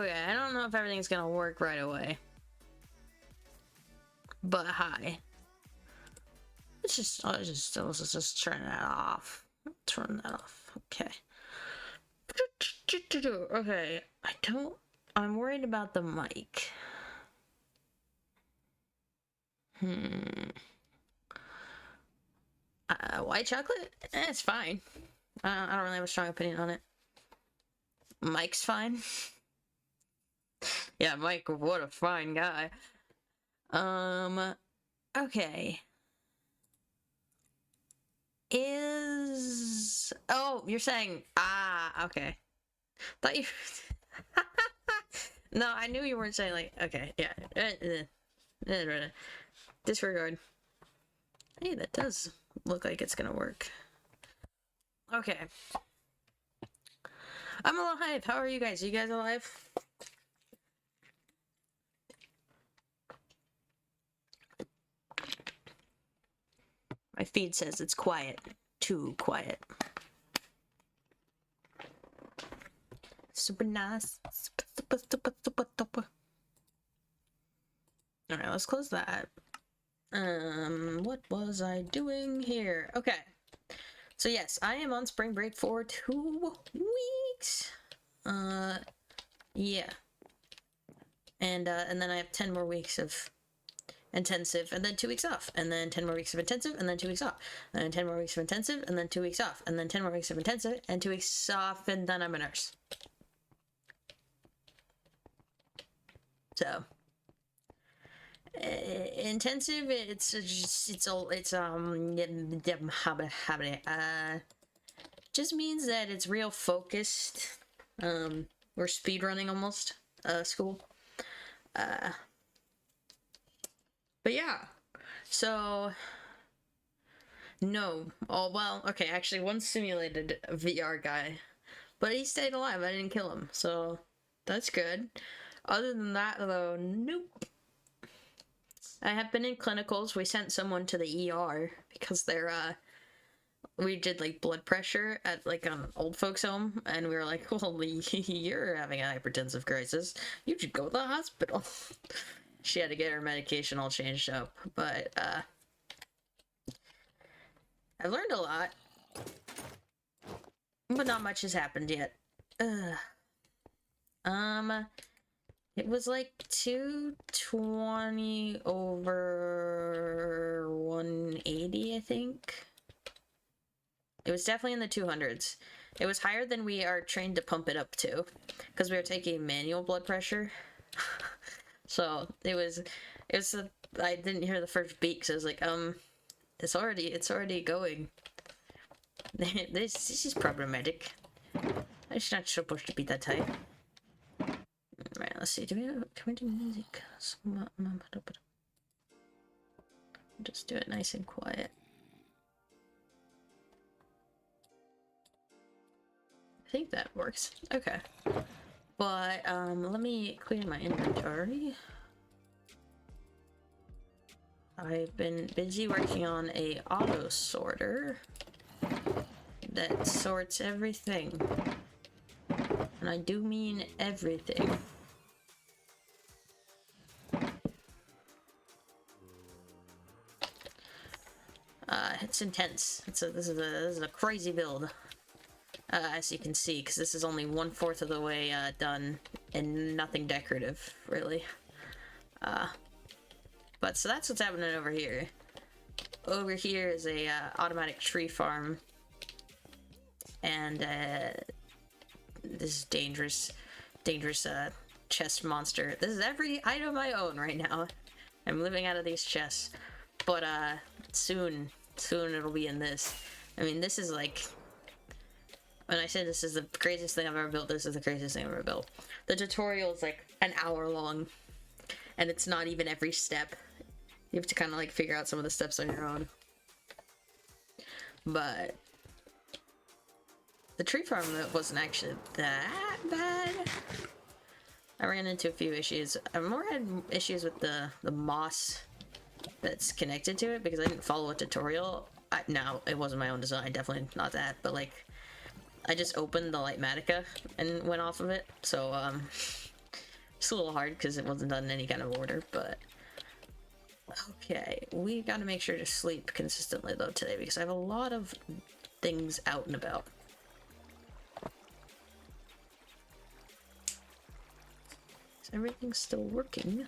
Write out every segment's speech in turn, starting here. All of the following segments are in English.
Okay, I don't know if everything's gonna work right away. But hi. Let's just turn that off. Turn that off. Okay. Okay, I'm worried about the mic. White chocolate? It's fine. I don't really have a strong opinion on it. Mike's fine. Yeah, Mike, what a fine guy. Okay. Oh, you're saying, okay. Thought you... No, I knew you weren't saying, like, okay, yeah. Disregard. Hey, that does look like it's gonna work. Okay. I'm alive. How are you guys? Are you guys alive? My feed says it's quiet. Too quiet. Super nice. Super. Alright, let's close that. What was I doing here? Okay. So yes, I am on spring break for 2 weeks. Yeah. And then I have 10 more weeks of intensive, and then 2 weeks off, and then 10 more weeks of intensive, and then 2 weeks off, and then 10 more weeks of intensive, and then 2 weeks off, and then 10 more weeks of intensive, and 2 weeks off, and then I'm a nurse. So intensive, just means that it's real focused. We're speed running almost school. But yeah, so no. Oh well, okay. Actually, one simulated VR guy, but he stayed alive. I didn't kill him, so that's good. Other than that, though, nope. I have been in clinicals. We sent someone to the ER because we did like blood pressure at like an old folks home, and we were like, well, you're having a hypertensive crisis. You should go to the hospital. She had to get her medication all changed up, but I've learned a lot, but not much has happened yet. It was like 220 over 180, I think. It was definitely in the 200s. It was higher than we are trained to pump it up to, because we were taking manual blood pressure. So I didn't hear the first beat, so I was like, it's already going. This is problematic. It's not supposed to be that high. Right, let's see, can we do music? Just do it nice and quiet. I think that works. Okay. But, let me clear my inventory. I've been busy working on a auto sorter that sorts everything. And I do mean everything. It's intense. This is a crazy build. As you can see, because this is only 1/4 of the way done, and nothing decorative, really. But so that's what's happening over here. Over here is a automatic tree farm, and this is dangerous chest monster. This is every item I own right now. I'm living out of these chests, but soon it'll be in this. I mean, this is like, when I say this is the craziest thing I've ever built, this is the craziest thing I've ever built. The tutorial is like an hour long, and it's not even every step. You have to kind of like figure out some of the steps on your own. But the tree farm wasn't actually that bad. I ran into a few issues. I more had issues with the moss that's connected to it, because I didn't follow a tutorial. No, it wasn't my own design, definitely not that, but like, I just opened the Lightmatica and went off of it, so It's a little hard because it wasn't done in any kind of order, but... Okay, we gotta make sure to sleep consistently though today because I have a lot of things out and about. Is everything still working?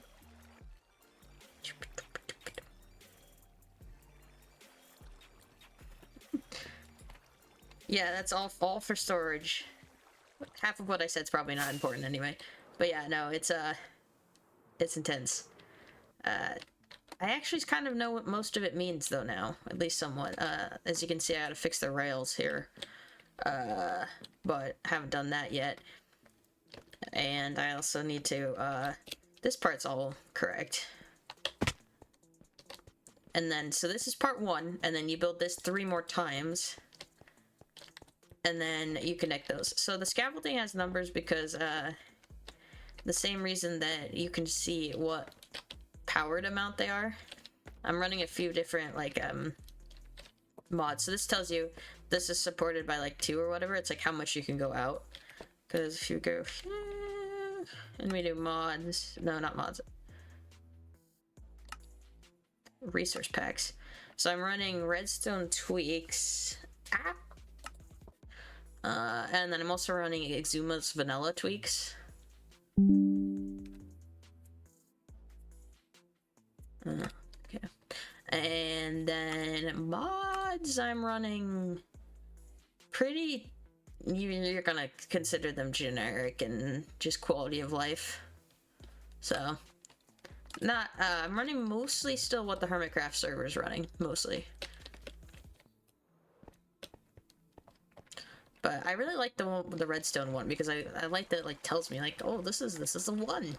Yeah, that's all for storage. Half of what I said is probably not important anyway. But yeah, no, it's intense. I actually kind of know what most of it means though now, at least somewhat. As you can see, I had to fix the rails here, but haven't done that yet. And I also need to, this part's all correct. And then, so this is part 1, and then you build this 3 more times, and then you connect those. So the scaffolding has numbers because, the same reason that you can see what powered amount they are. I'm running a few different like mods, so this tells you this is supported by like 2 or whatever. It's like how much you can go out, because if you go and we do mods, no, not mods, resource packs. So I'm running redstone tweaks and then I'm also running Exuma's vanilla tweaks. Okay. And then mods, I'm running pretty... You're gonna consider them generic and just quality of life. So, not... I'm running mostly still what the Hermitcraft server is running, mostly. But I really like the one, the redstone one, because I like that it like tells me like, oh, this is the one.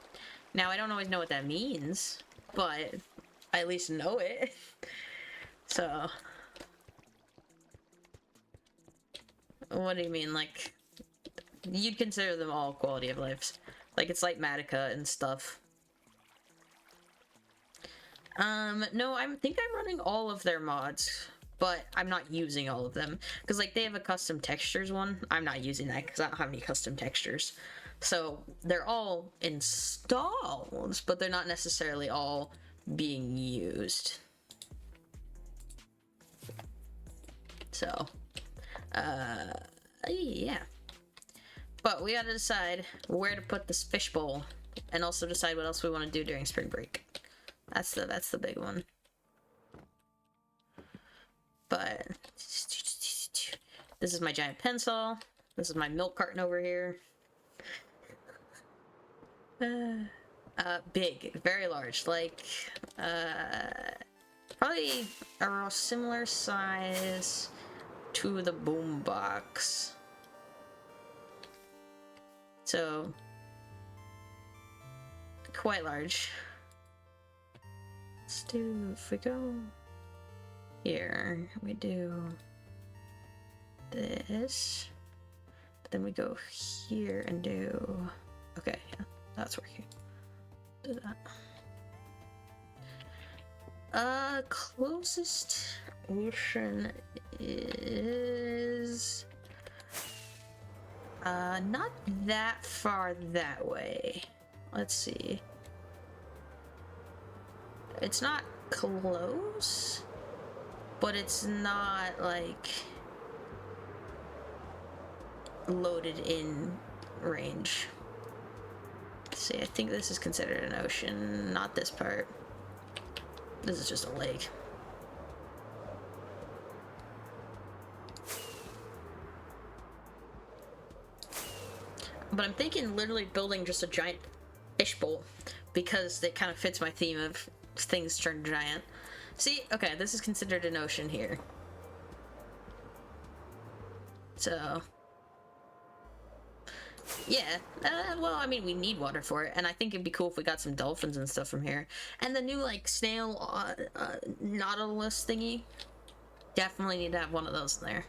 Now I don't always know what that means, but I at least know it. So, what do you mean? Like, you'd consider them all quality of lives? Like it's like Matica and stuff. No, I think I'm running all of their mods, but I'm not using all of them because like they have a custom textures one. I'm not using that because I don't have any custom textures. So they're all installed, but they're not necessarily all being used. So, yeah. But we gotta decide where to put this fishbowl, and also decide what else we want to do during spring break. That's the big one. But this is my giant pencil. This is my milk carton over here. Big, very large, like probably a similar size to the boombox. So quite large. Let's do, if we go here, we do this, but then we go here and do, okay, yeah, that's working. Do that. Closest ocean is not that far that way. Let's see. It's not close, but it's not like loaded in range. Let's see, I think this is considered an ocean, not this part. This is just a lake. But I'm thinking literally building just a giant fishbowl because it kind of fits my theme of things turn giant. See, okay, this is considered an ocean here. So, yeah, well, I mean, we need water for it, and I think it'd be cool if we got some dolphins and stuff from here. And the new, like, snail, nautilus thingy, definitely need to have one of those in there.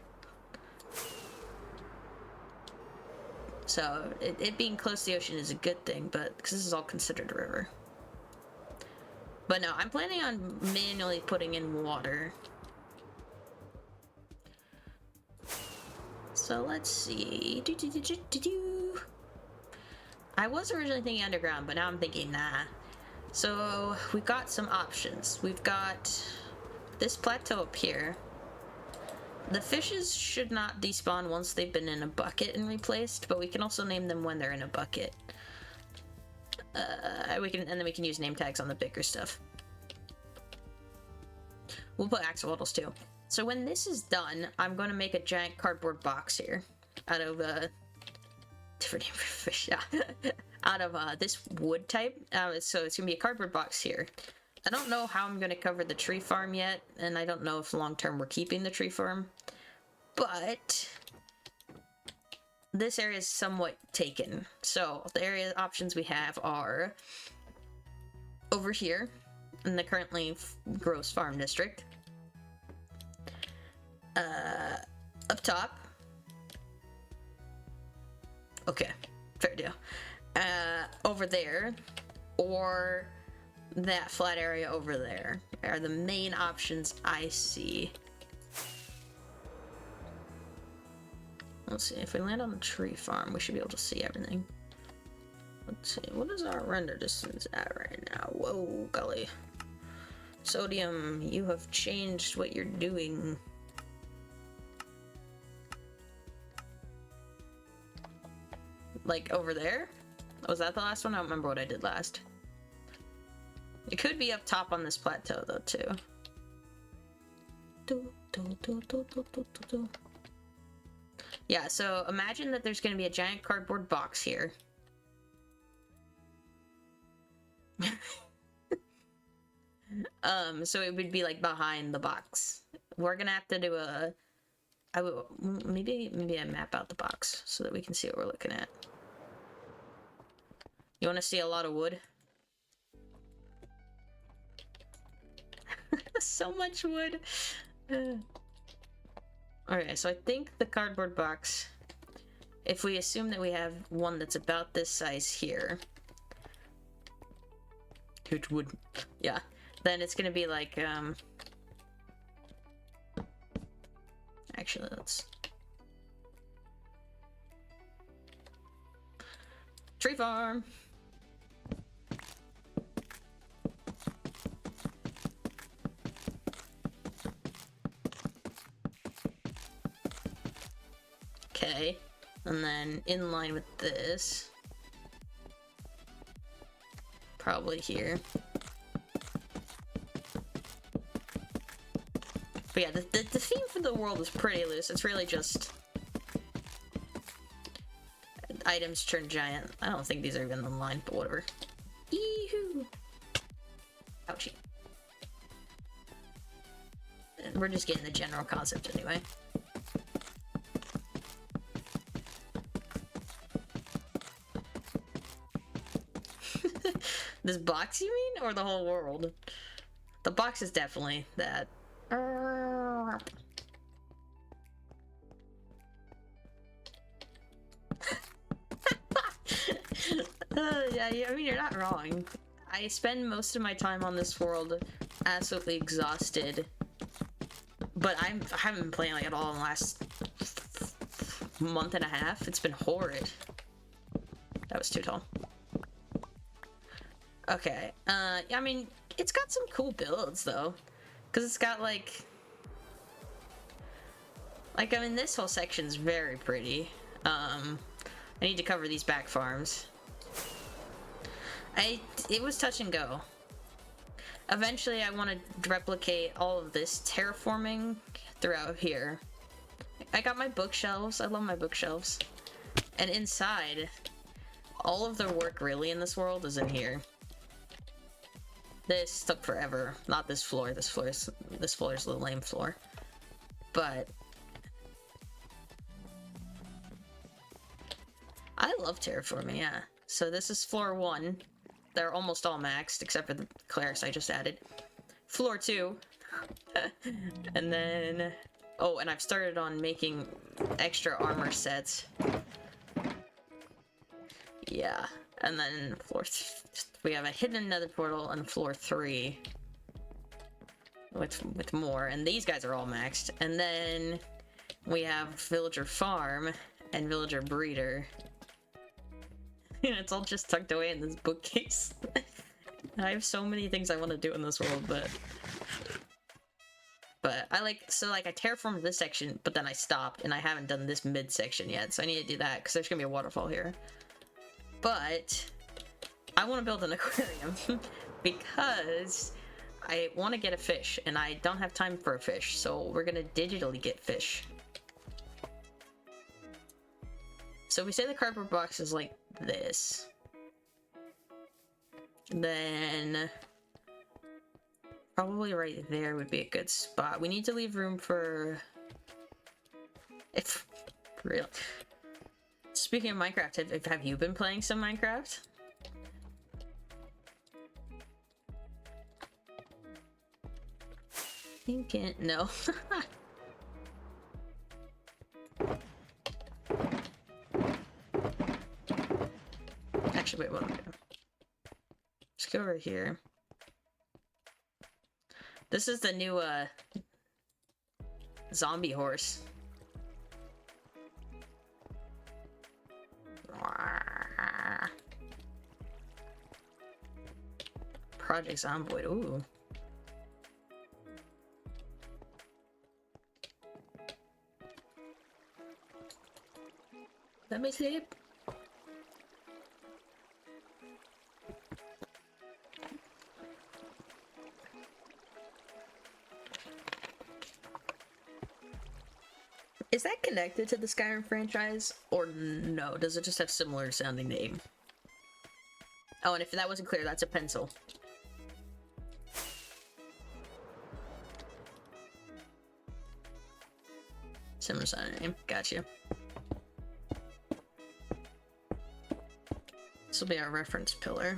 So, it being close to the ocean is a good thing, but, because this is all considered a river. But no, I'm planning on manually putting in water. So let's see. I was originally thinking underground, but now I'm thinking nah. So we've got some options. We've got this plateau up here. The fishes should not despawn once they've been in a bucket and replaced, but we can also name them when they're in a bucket. And then we can use name tags on the bigger stuff. We'll put axolotls too. So when this is done, I'm going to make a giant cardboard box here out of different name for fish. Yeah. Out of this wood type. So it's gonna be a cardboard box here. I don't know how I'm gonna cover the tree farm yet, and I don't know if long term we're keeping the tree farm, but this area is somewhat taken. So the area options we have are over here in the currently gross farm district, up top. Okay, fair deal. Over there, or that flat area over there are the main options I see. Let's see, if we land on the tree farm, we should be able to see everything. Let's see, what is our render distance at right now? Whoa, golly. Sodium, you have changed what you're doing. Like over there? Was that the last one? I don't remember what I did last. It could be up top on this plateau though too. Yeah, so imagine that there's going to be a giant cardboard box here. So it would be like behind the box. We're gonna have to do maybe I map out the box so that we can see what we're looking at. You want to see a lot of wood? So much wood. Okay, so I think the cardboard box, if we assume that we have one that's about this size here, which would, yeah, then it's gonna be like, actually, let's... Tree farm! Okay, and then in line with this, probably here. But yeah, the theme for the world is pretty loose. It's really just items turn giant. I don't think these are even in line, but whatever. Yee-hoo! Ouchie. We're just getting the general concept anyway. This box, you mean? Or the whole world? The box is definitely that. Yeah, I mean, you're not wrong. I spend most of my time on this world absolutely exhausted. But I haven't been playing like at all in the last month and a half. It's been horrid. That was too tall. Okay, I mean, it's got some cool builds, though. Because it's got, like, I mean, this whole section's very pretty. I need to cover these back farms. It was touch and go. Eventually, I want to replicate all of this terraforming throughout here. I got my bookshelves. I love my bookshelves. And inside, all of the work really in this world is in here. This took forever. Not this floor. This floor is the lame floor. But I love terraforming, yeah. So this is floor 1. They're almost all maxed, except for the clerics I just added. Floor 2. And then... Oh, and I've started on making extra armor sets. Yeah. And then we have a hidden nether portal on floor 3 with more, and these guys are all maxed. And then we have villager farm and villager breeder. And it's all just tucked away in this bookcase. I have so many things I want to do in this world, but I like, so like I terraformed this section, but then I stopped, and I haven't done this mid section yet, so I need to do that, because there's gonna be a waterfall here. But I want to build an aquarium, because I want to get a fish, and I don't have time for a fish, so we're gonna digitally get fish. So we say the cardboard box is like this. Then probably right there would be a good spot. We need to leave room for... If... real. Speaking of Minecraft, have you been playing some Minecraft? You can't... No. Actually, wait, what am I doing? Let's go over here. This is the new, zombie horse. Project Zomboid, ooh. Let me sleep. Is that connected to the Skyrim franchise, or no? Does it just have similar sounding name? Oh, and if that wasn't clear, that's a pencil. Similar sounding name, gotcha. This will be our reference pillar.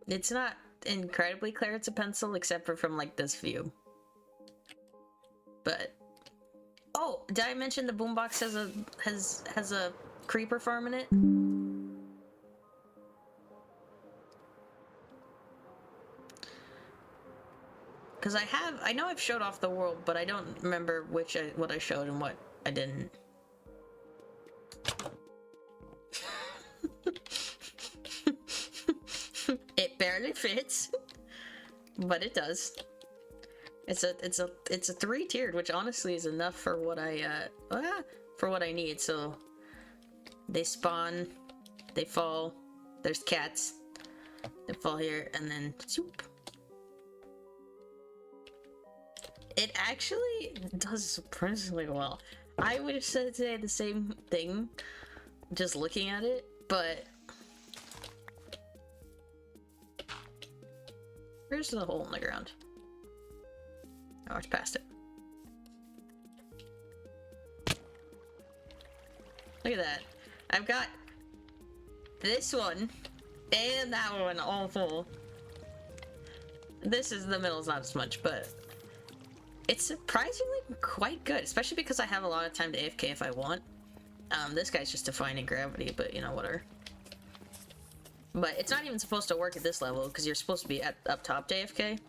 It's not incredibly clear it's a pencil, except for from like this view. But oh, did I mention the boombox has a creeper farm in it? Because I know I've showed off the world, but I don't remember what I showed and what I didn't. It barely fits, but it does. It's a 3-tiered, which honestly is enough for what I need. So they spawn, they fall. There's cats. They fall here, and then zoop. It actually does surprisingly well. I would have said today the same thing, just looking at it, but where's the hole in the ground? I walked past it. Look at that. I've got this one and that one all full. This is the middle's not as much, but it's surprisingly quite good, especially because I have a lot of time to AFK if I want. This guy's just defying gravity, but you know, whatever. But it's not even supposed to work at this level, because you're supposed to be up top to AFK.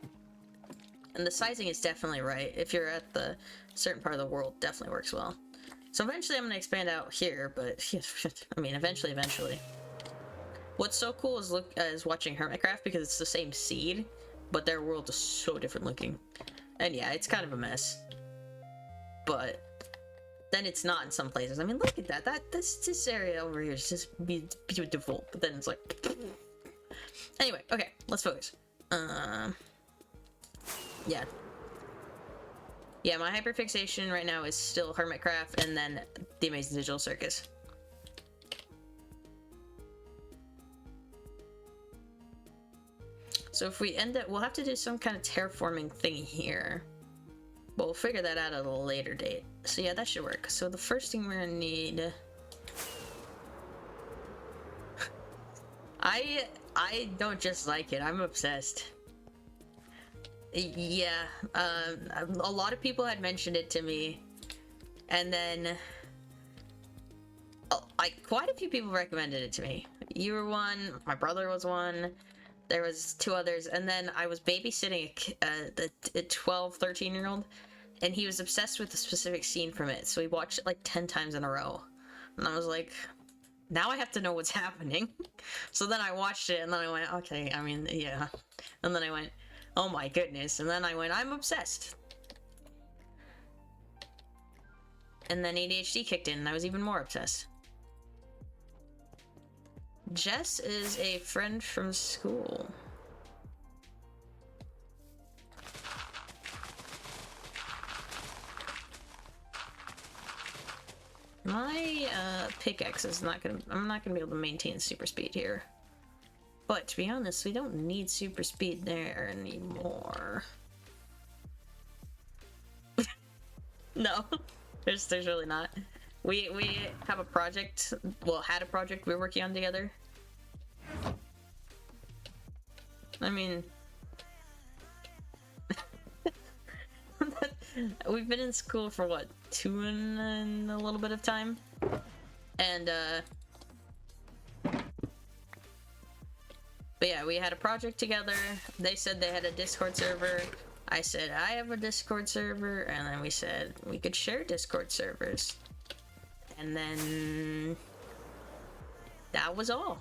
And the sizing is definitely right. If you're at the certain part of the world, definitely works well. So eventually I'm going to expand out here, but I mean, eventually. What's so cool is watching Hermitcraft, because it's the same seed, but their world is so different looking. And yeah, it's kind of a mess. But then it's not in some places. I mean, look at that. This area over here is just beautiful. But then it's like... Anyway, okay, let's focus. Yeah. Yeah, my hyperfixation right now is still Hermitcraft and then the Amazing Digital Circus. So if we end up, we'll have to do some kind of terraforming thing here. But we'll figure that out at a later date. So yeah, that should work. So the first thing we're gonna need... I don't just like it, I'm obsessed. Yeah, a lot of people had mentioned it to me, and then quite a few people recommended it to me. You were one, my brother was one, there was 2 others, and then I was babysitting a 12, 13-year-old, and he was obsessed with a specific scene from it, so he watched it like 10 times in a row. And I was like, now I have to know what's happening. So then I watched it, and then I went, okay, I mean, yeah. And then I went, oh my goodness. And then I went, I'm obsessed. And then ADHD kicked in, and I was even more obsessed. Jess is a friend from school. My pickaxe is not gonna. I'm not gonna be able to maintain super speed here. But to be honest, we don't need super speed there anymore. No, there's really not. We have a project. Well, had a project we were working on together. I mean, we've been in school for what, 2 and a little bit of time, and but yeah, we had a project together. They said they had a Discord server. I said I have a Discord server, and then we said we could share Discord servers, and then that was all.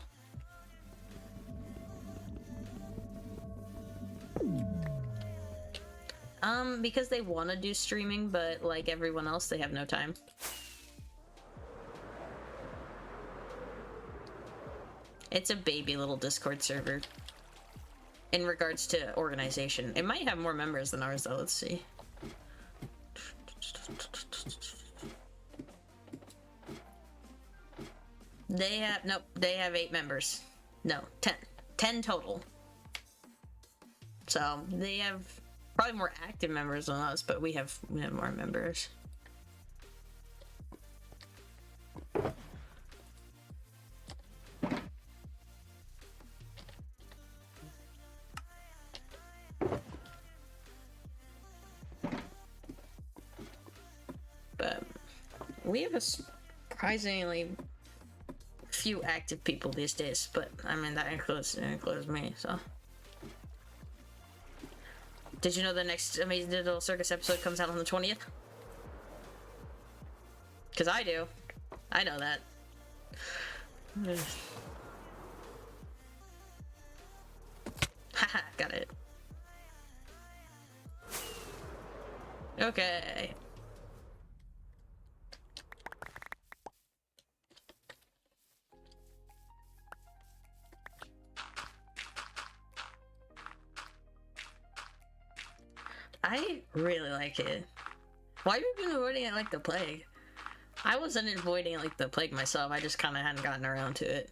Because they want to do streaming, but like everyone else, they have no time. It's a baby little Discord server. In regards to organization. It might have more members than ours, though. Let's see. They have, nope, they have 8 members. No, 10. 10 total. So, they have probably more active members than us, but we have more members. But we have a surprisingly few active people these days, but I mean that includes me, so. Did you know the next Amazing Digital Circus episode comes out on the 20th? Because I do. I know that. Haha, got it. Okay. I really like it. Why have you been avoiding it like the plague? I wasn't avoiding it like the plague myself, I just kind of hadn't gotten around to it.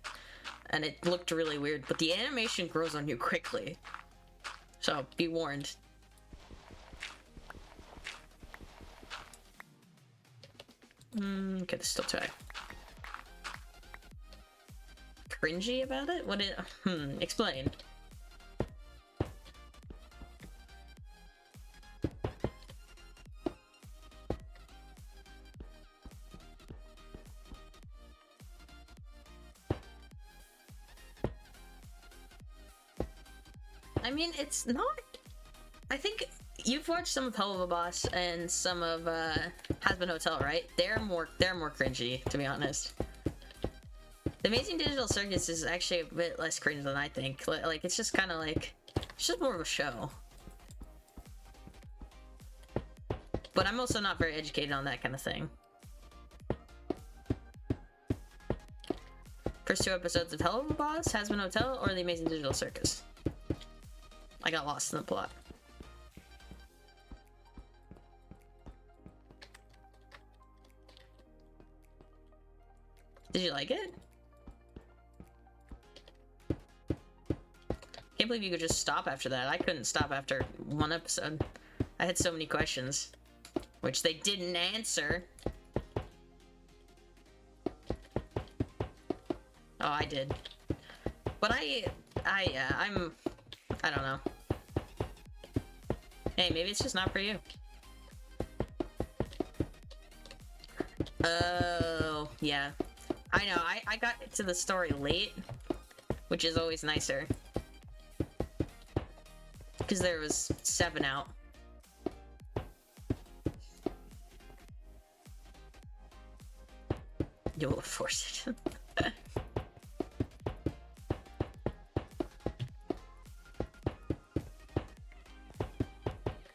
And it looked really weird, but the animation grows on you quickly. So, be warned. Okay, this is still too high. Cringy about it? What it? Explain. I mean, it's not. I think you've watched some of Hell of a Boss and some of Has Been Hotel, right? They're more cringy, to be honest. The Amazing Digital Circus is actually a bit less cringe than I think. Like it's just kind of like, it's just more of a show. But I'm also not very educated on that kind of thing. First 2 episodes of Hell of a Boss, Has Been Hotel, or The Amazing Digital Circus? I got lost in the plot. Did you like it? Can't believe you could just stop after that. I couldn't stop after 1 episode. I had so many questions, which they didn't answer. Oh, I did. But I don't know. Hey, maybe it's just not for you. Oh, yeah. I know, I got to the story late, which is always nicer. Because there was 7 out. You'll force it.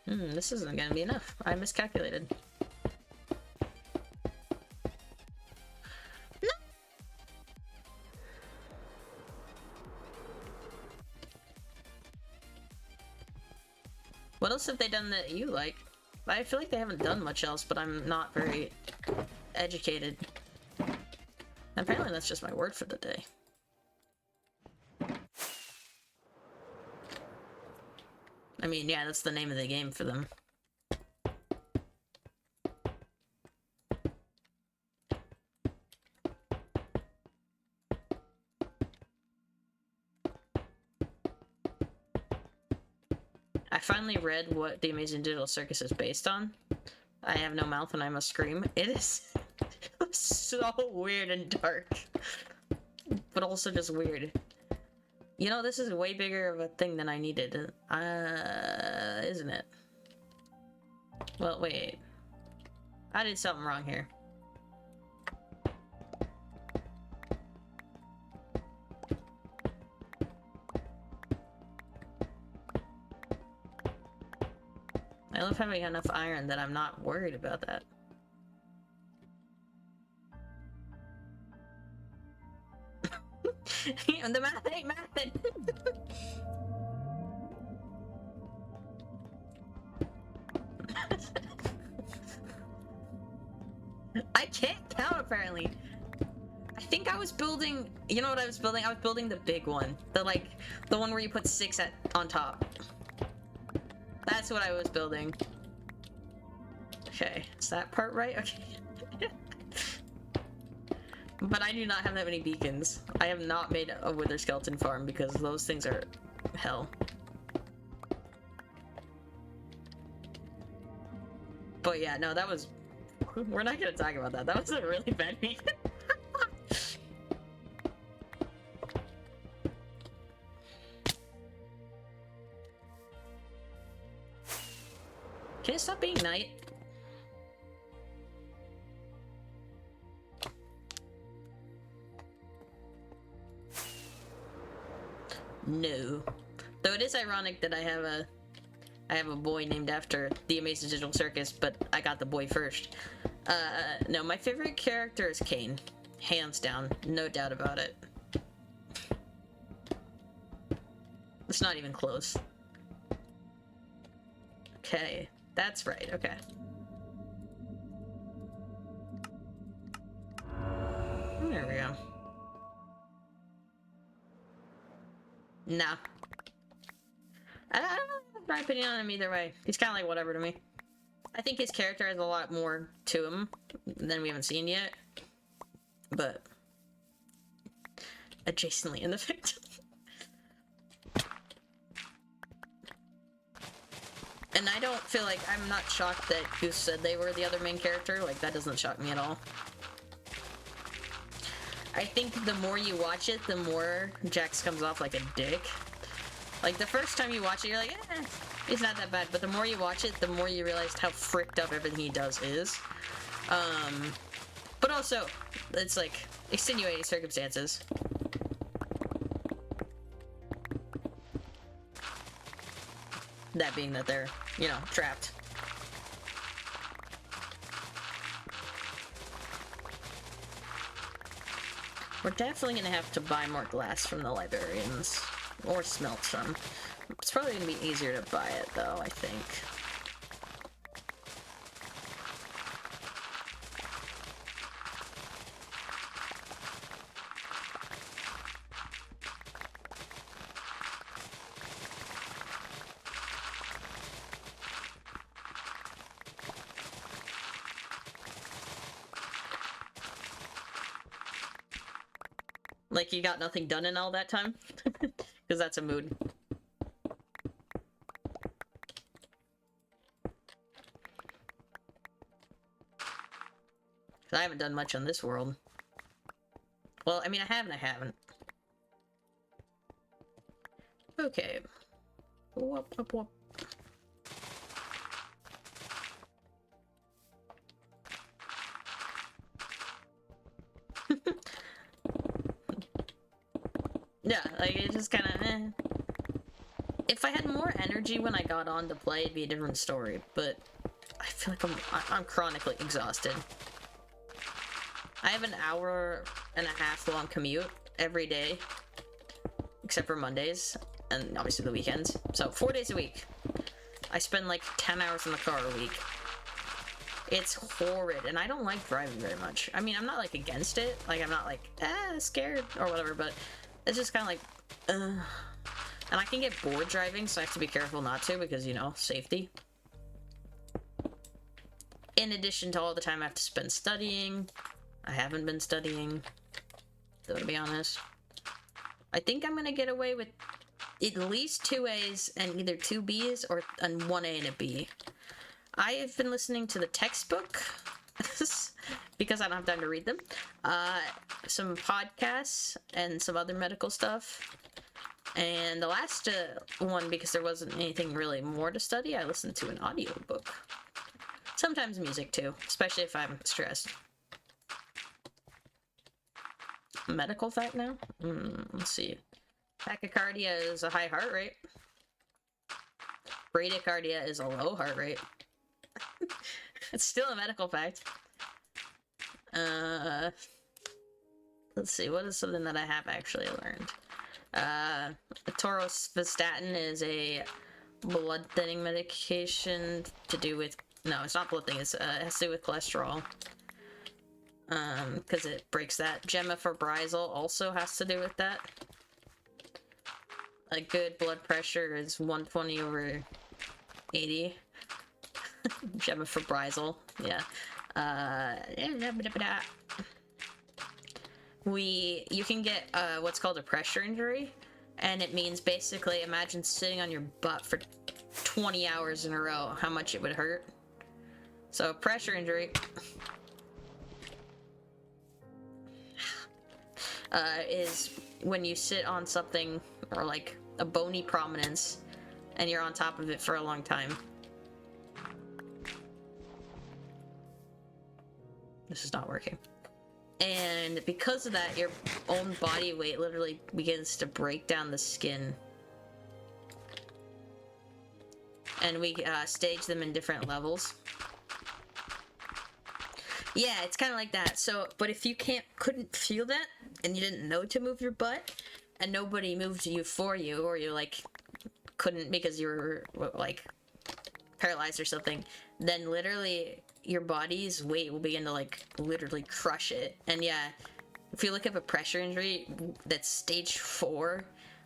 This isn't gonna be enough. I miscalculated. No! What else have they done that you like? I feel like they haven't done much else, but I'm not very educated. Apparently that's just my word for the day. I mean, yeah, that's the name of the game for them. I finally read what the Amazing Digital Circus is based on. I have no mouth and I must scream. It is so weird and dark, but also just weird. You know, this is way bigger of a thing than I needed, isn't it? Well, wait. I did something wrong here. I love having enough iron that I'm not worried about that. The math ain't mathin'. I can't count, apparently. I think I was building... You know what I was building? I was building the big one. The one where you put 6 on top. That's what I was building. Okay, is that part right? Okay. But I do not have that many beacons. I have not made a wither skeleton farm because those things are hell. But yeah, no, that was... We're not gonna talk about that. That was a really bad beacon. Can it stop being night? No. Though it is ironic that I have a boy named after the Amazing Digital Circus, but I got the boy first. No, my favorite character is Kane. Hands down. No doubt about it. It's not even close. Okay. That's right, okay. There we go. Nah. I don't have my opinion on him either way. He's kind of like whatever to me. I think his character has a lot more to him than we haven't seen yet. But... adjacently in the victim. And I don't feel like... I'm not shocked that Goose said they were the other main character. Like, that doesn't shock me at all. I think the more you watch it, the more Jax comes off like a dick. Like, the first time you watch it, you're like, eh, it's not that bad. But the more you watch it, the more you realize how fricked up everything he does is. But also, it's like, extenuating circumstances. That being that they're, you know, trapped. We're definitely gonna have to buy more glass from the librarians. Or smelt some. It's probably gonna be easier to buy it, though, I think. Like, you got nothing done in all that time? Because that's a mood. I haven't done much on this world. Well, I mean, I haven't. Okay. Whoop, whoop, whoop. Yeah, like it just kind of. If I had more energy when I got on to play, it'd be a different story. But I feel like I'm chronically exhausted. I have an hour and a half long commute every day, except for Mondays and obviously the weekends. So 4 days a week. I spend like 10 hours in the car a week. It's horrid, and I don't like driving very much. I mean, I'm not like against it. Like, I'm not like, scared or whatever, but it's just kind of like, And I can get bored driving, so I have to be careful not to because, you know, safety. In addition to all the time I have to spend studying. I haven't been studying, though, to be honest. I think I'm gonna get away with at least 2 A's and either 2 B's or and 1 A and a B. I have been listening to the textbook because I don't have time to read them. Some podcasts and some other medical stuff. And the last one, because there wasn't anything really more to study, I listened to an audiobook. Sometimes music too, especially if I'm stressed. Medical fact now? Let's see. Tachycardia is a high heart rate. Bradycardia is a low heart rate. It's still a medical fact. Let's see, what is something that I have actually learned? Atorvastatin is a blood thinning medication to do with... No, it's not blood thinning, it has to do with cholesterol. Because it breaks that. Gemcitabine also has to do with that. A good blood pressure is 120/80. Gemcitabine, yeah. You can get what's called a pressure injury, and it means basically imagine sitting on your butt for 20 hours in a row, how much it would hurt. So a pressure injury is when you sit on something or like a bony prominence and you're on top of it for a long time. This is not working. And because of that, your own body weight literally begins to break down the skin. And we stage them in different levels. Yeah, it's kind of like that. So, but if you couldn't feel that, and you didn't know to move your butt, and nobody moved you for you, or you like couldn't because you were like paralyzed or something, then literally your body's weight will begin to like literally crush it. And yeah, if you look up a pressure injury that's stage 4,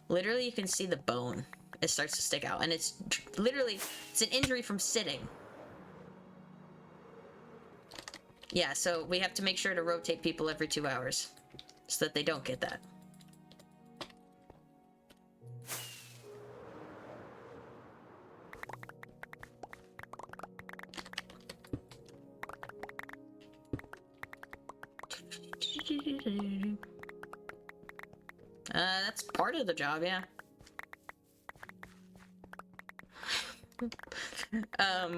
literally you can see the bone. It starts to stick out, and it's literally, it's an injury from sitting. Yeah, so we have to make sure to rotate people every 2 hours so that they don't get that. That's part of the job, yeah.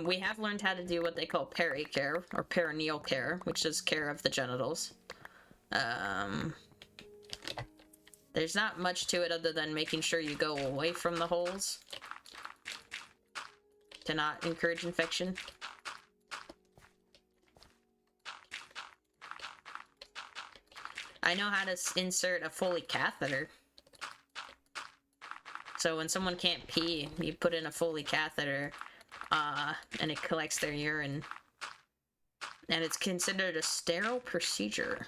We have learned how to do what they call peri-care, or perineal care, which is care of the genitals. There's not much to it other than making sure you go away from the holes to not encourage infection. I know how to insert a Foley catheter. So when someone can't pee, you put in a Foley catheter, and it collects their urine. And it's considered a sterile procedure.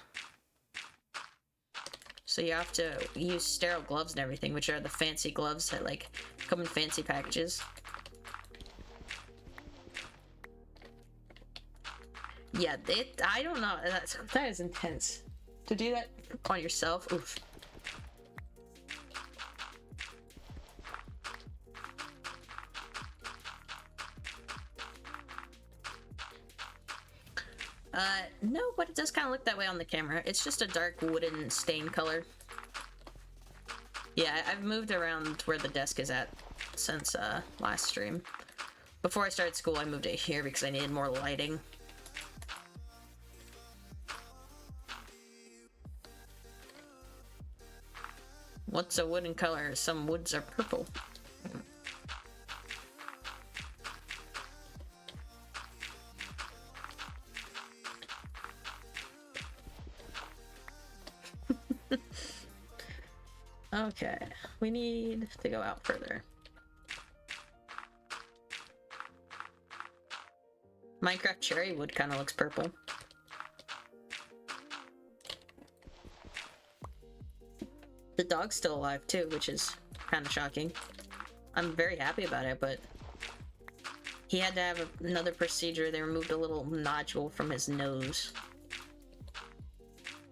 So you have to use sterile gloves and everything, which are the fancy gloves that like come in fancy packages. Yeah, I don't know. That is intense. To do that on yourself, oof. No, but it does kind of look that way on the camera. It's just a dark wooden stain color. Yeah, I've moved around where the desk is at since last stream. Before I started school, I moved it here because I needed more lighting. What's a wooden color? Some woods are purple. Okay, we need to go out further. Minecraft cherry wood kind of looks purple. The dog's still alive too, which is kind of shocking. I'm very happy about it, but he had to have another procedure. They removed a little nodule from his nose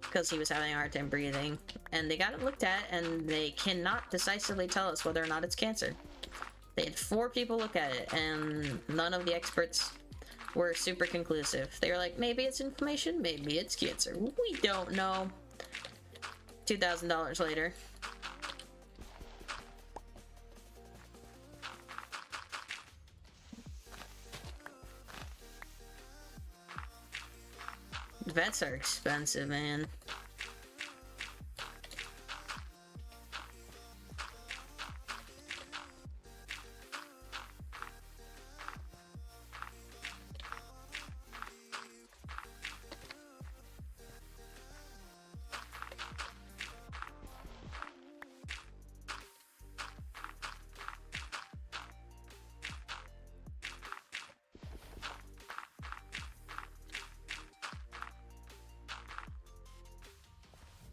because he was having a hard time breathing, and they got it looked at, and they cannot decisively tell us whether or not it's cancer. They had 4 people look at it, and none of the experts were super conclusive. They were like, maybe it's inflammation, maybe it's cancer. We don't know. $2,000 later. Vets are expensive, man.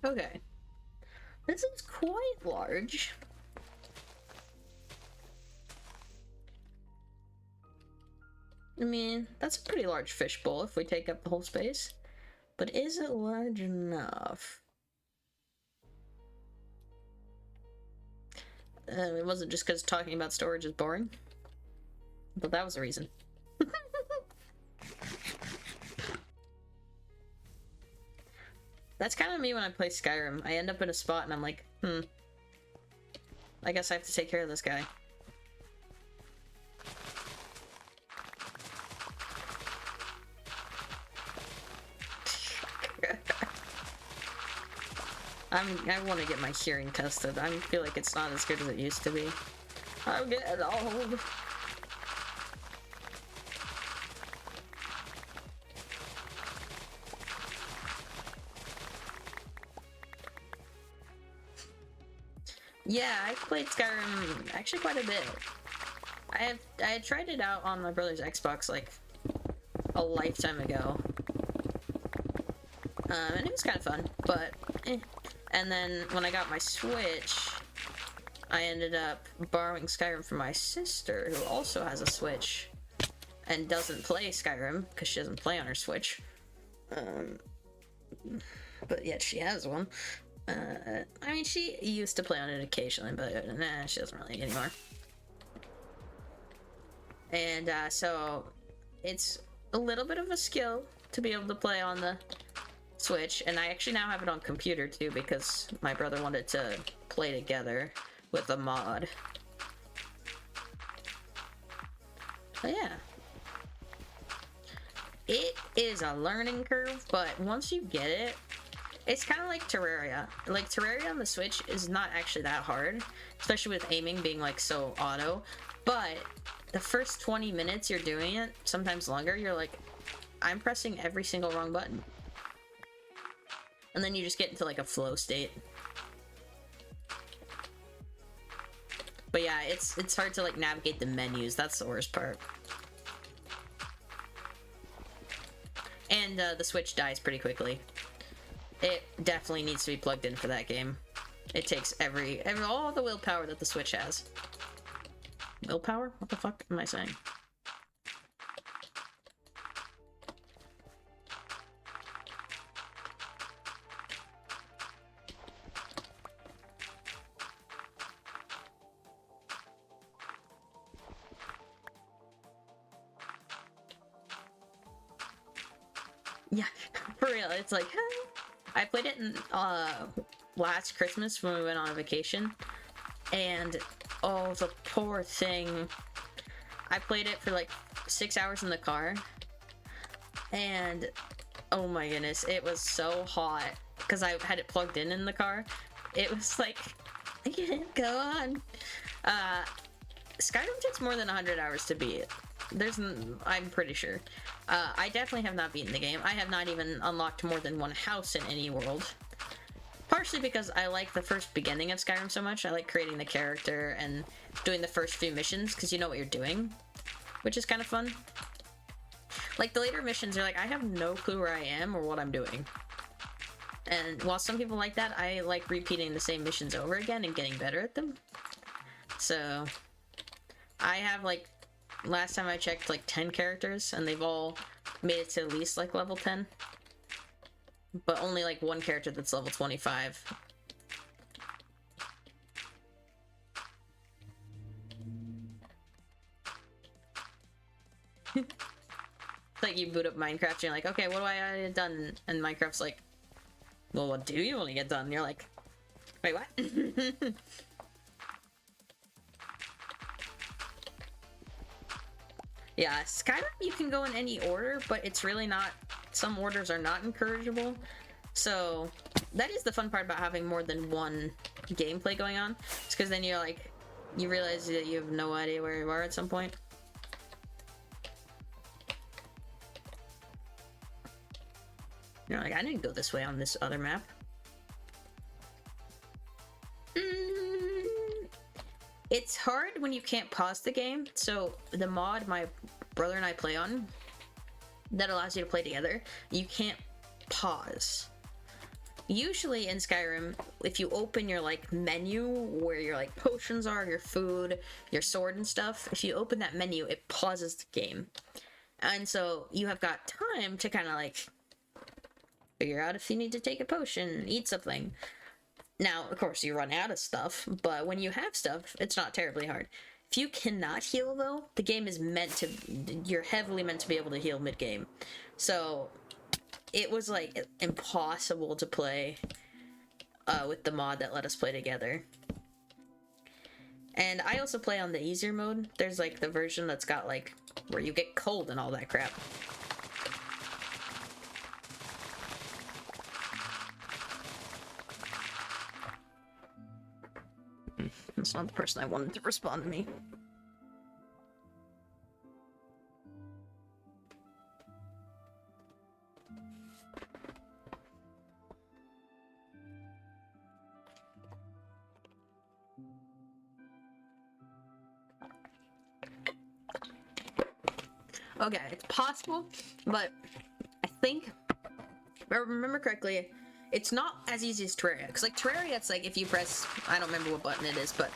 Okay. This is quite large. I mean, that's a pretty large fishbowl if we take up the whole space. But is it large enough? It wasn't just because talking about storage is boring. But that was a reason. That's kind of me when I play Skyrim. I end up in a spot and I'm like, I guess I have to take care of this guy. I want to get my hearing tested. I feel like it's not as good as it used to be. I'm getting old. Yeah, I've played Skyrim actually quite a bit. I had tried it out on my brother's Xbox like a lifetime ago. And it was kind of fun, but And then when I got my Switch, I ended up borrowing Skyrim from my sister, who also has a Switch and doesn't play Skyrim because she doesn't play on her Switch. But yet she has one. I mean, she used to play on it occasionally, but nah, she doesn't really anymore. And so it's a little bit of a skill to be able to play on the Switch, and I actually now have it on computer too because my brother wanted to play together with a mod. But yeah. It is a learning curve, but once you get it, it's kind of like Terraria. Like, Terraria on the Switch is not actually that hard, especially with aiming being, like, so auto. But the first 20 minutes you're doing it, sometimes longer, you're like, I'm pressing every single wrong button. And then you just get into, like, a flow state. But yeah, it's hard to, like, navigate the menus. That's the worst part. And the Switch dies pretty quickly. It definitely needs to be plugged in for that game. It takes all the willpower that the Switch has. Willpower? What the fuck am I saying? Yeah, for real. It's like, I played it in, last Christmas when we went on a vacation, and oh, the poor thing. I played it for like 6 hours in the car, and oh my goodness, it was so hot because I had it plugged in the car. It was like Go on. Skyrim takes more than 100 hours to beat. I'm pretty sure. I definitely have not beaten the game. I have not even unlocked more than one house in any world. Partially because I like the first beginning of Skyrim so much. I like creating the character and doing the first few missions because you know what you're doing, which is kind of fun. Like, the later missions are like, I have no clue where I am or what I'm doing. And while some people like that, I like repeating the same missions over again and getting better at them. So, I have, like, last time I checked, like, 10 characters, and they've all made it to at least, like, level 10. But only, like, one character that's level 25. It's like you boot up Minecraft and you're like, okay, what do I get done? And Minecraft's like, well, what do you want to get done? And you're like, wait, what? Yeah, Skyrim you can go in any order, but it's really not, some orders are not encourageable. So that is the fun part about having more than one gameplay going on. It's because then you're like, you realize that you have no idea where you are at some point. You're like, I didn't go this way on this other map. It's hard when you can't pause the game. So the mod my brother and I play on that allows you to play together, you can't pause. Usually in Skyrim, if you open your like menu where your like potions are, your food, your sword and stuff, if you open that menu, it pauses the game. And so you have got time to kind of like figure out if you need to take a potion, eat something. Now, of course, you run out of stuff, but when you have stuff, it's not terribly hard. If you cannot heal, though, the game is meant to... You're heavily meant to be able to heal mid-game. So, it was, like, impossible to play with the mod that let us play together. And I also play on the easier mode. There's, like, the version that's got, like, where you get cold and all that crap. That's not the person I wanted to respond to me. Okay, it's possible, but I think, if I remember correctly, it's not as easy as Terraria. Because, like, Terraria, it's like if you press, I don't remember what button it is, but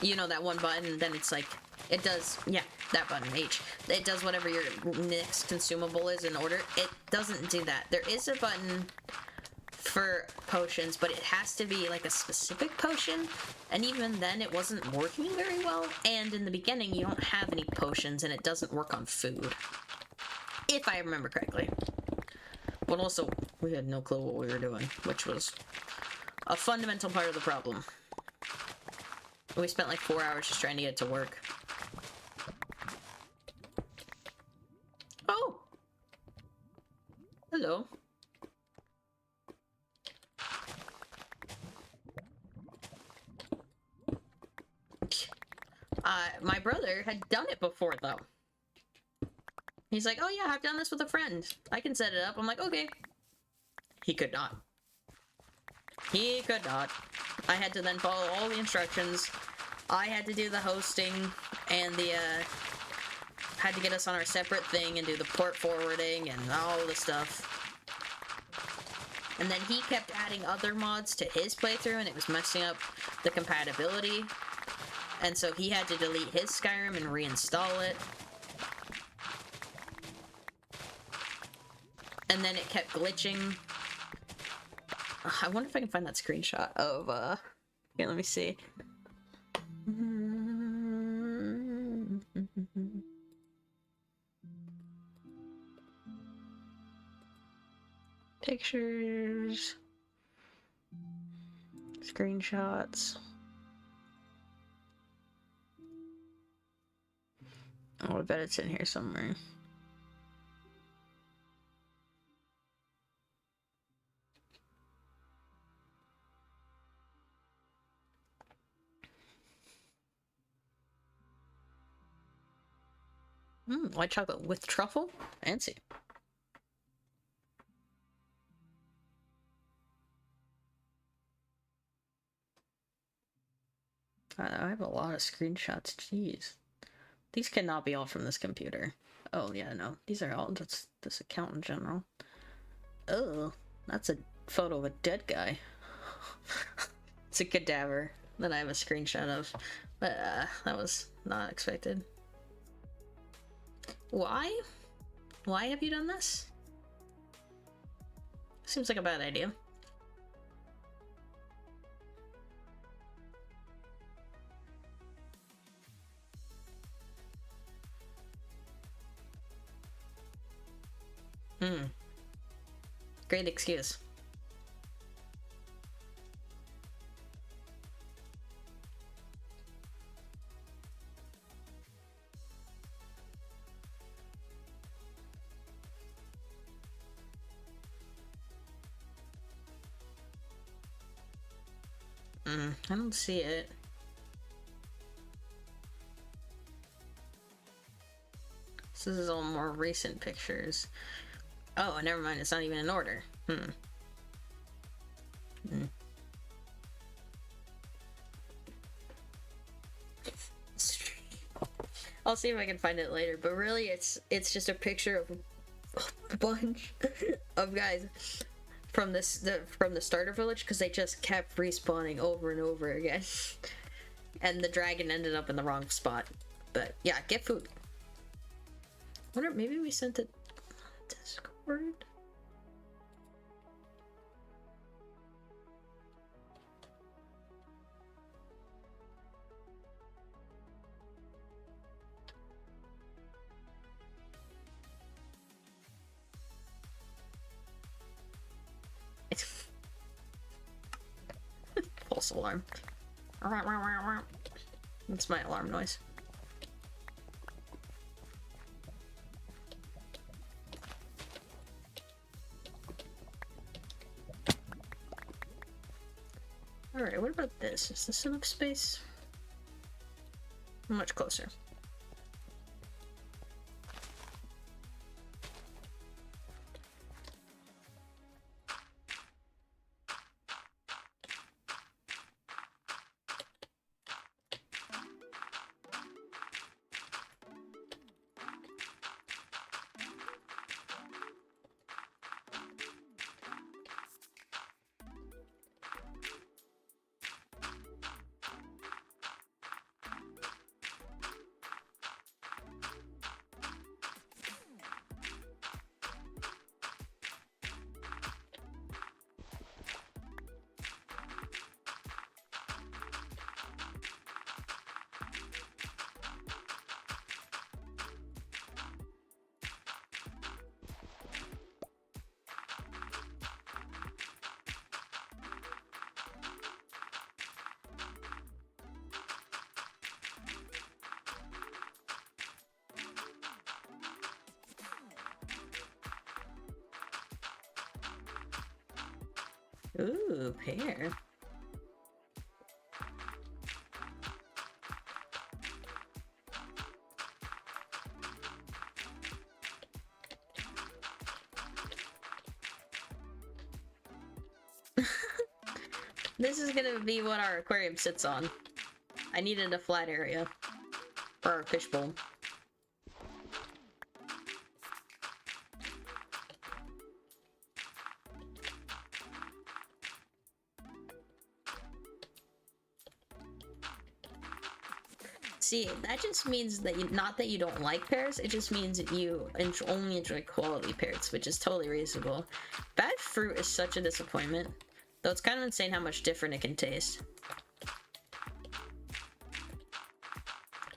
you know that one button, then it's like, it does, yeah, that button, H. It does whatever your next consumable is in order. It doesn't do that. There is a button for potions, but it has to be like a specific potion, and even then it wasn't working very well. And in the beginning, you don't have any potions, and it doesn't work on food. If I remember correctly. But also, we had no clue what we were doing, which was a fundamental part of the problem. We spent like 4 hours just trying to get it to work. Oh! Hello. My brother had done it before, though. He's like, oh yeah, I've done this with a friend. I can set it up. I'm like, okay. He could not. He could not. I had to then follow all the instructions. I had to do the hosting and the, had to get us on our separate thing and do the port forwarding and all the stuff. And then he kept adding other mods to his playthrough and it was messing up the compatibility. And so he had to delete his Skyrim and reinstall it. And then it kept glitching. I wonder if I can find that screenshot of, here, let me see. Pictures. Screenshots. Oh, I bet it's in here somewhere. White chocolate with truffle? Fancy. I have a lot of screenshots. Jeez. These cannot be all from this computer. Oh, yeah, no. These are all just this account in general. Oh, that's a photo of a dead guy. It's a cadaver that I have a screenshot of. But, that was not expected. Why? Why have you done this? Seems like a bad idea. Great excuse. I don't see it. This is all more recent pictures. Oh, never mind. It's not even in order. I'll see if I can find it later. But really, it's just a picture of a bunch of guys from the starter village because they just kept respawning over and over again, and the dragon ended up in the wrong spot. But yeah, get food. I wonder, maybe we sent it on Discord. False alarm. That's my alarm noise. Alright, what about this? Is this enough space? Much closer. Ooh, pear. This is gonna be what our aquarium sits on. I needed a flat area for our fishbowl. See, that just means that not that you don't like pears, it just means that you only enjoy quality pears, which is totally reasonable. Bad fruit is such a disappointment, though it's kind of insane how much different it can taste.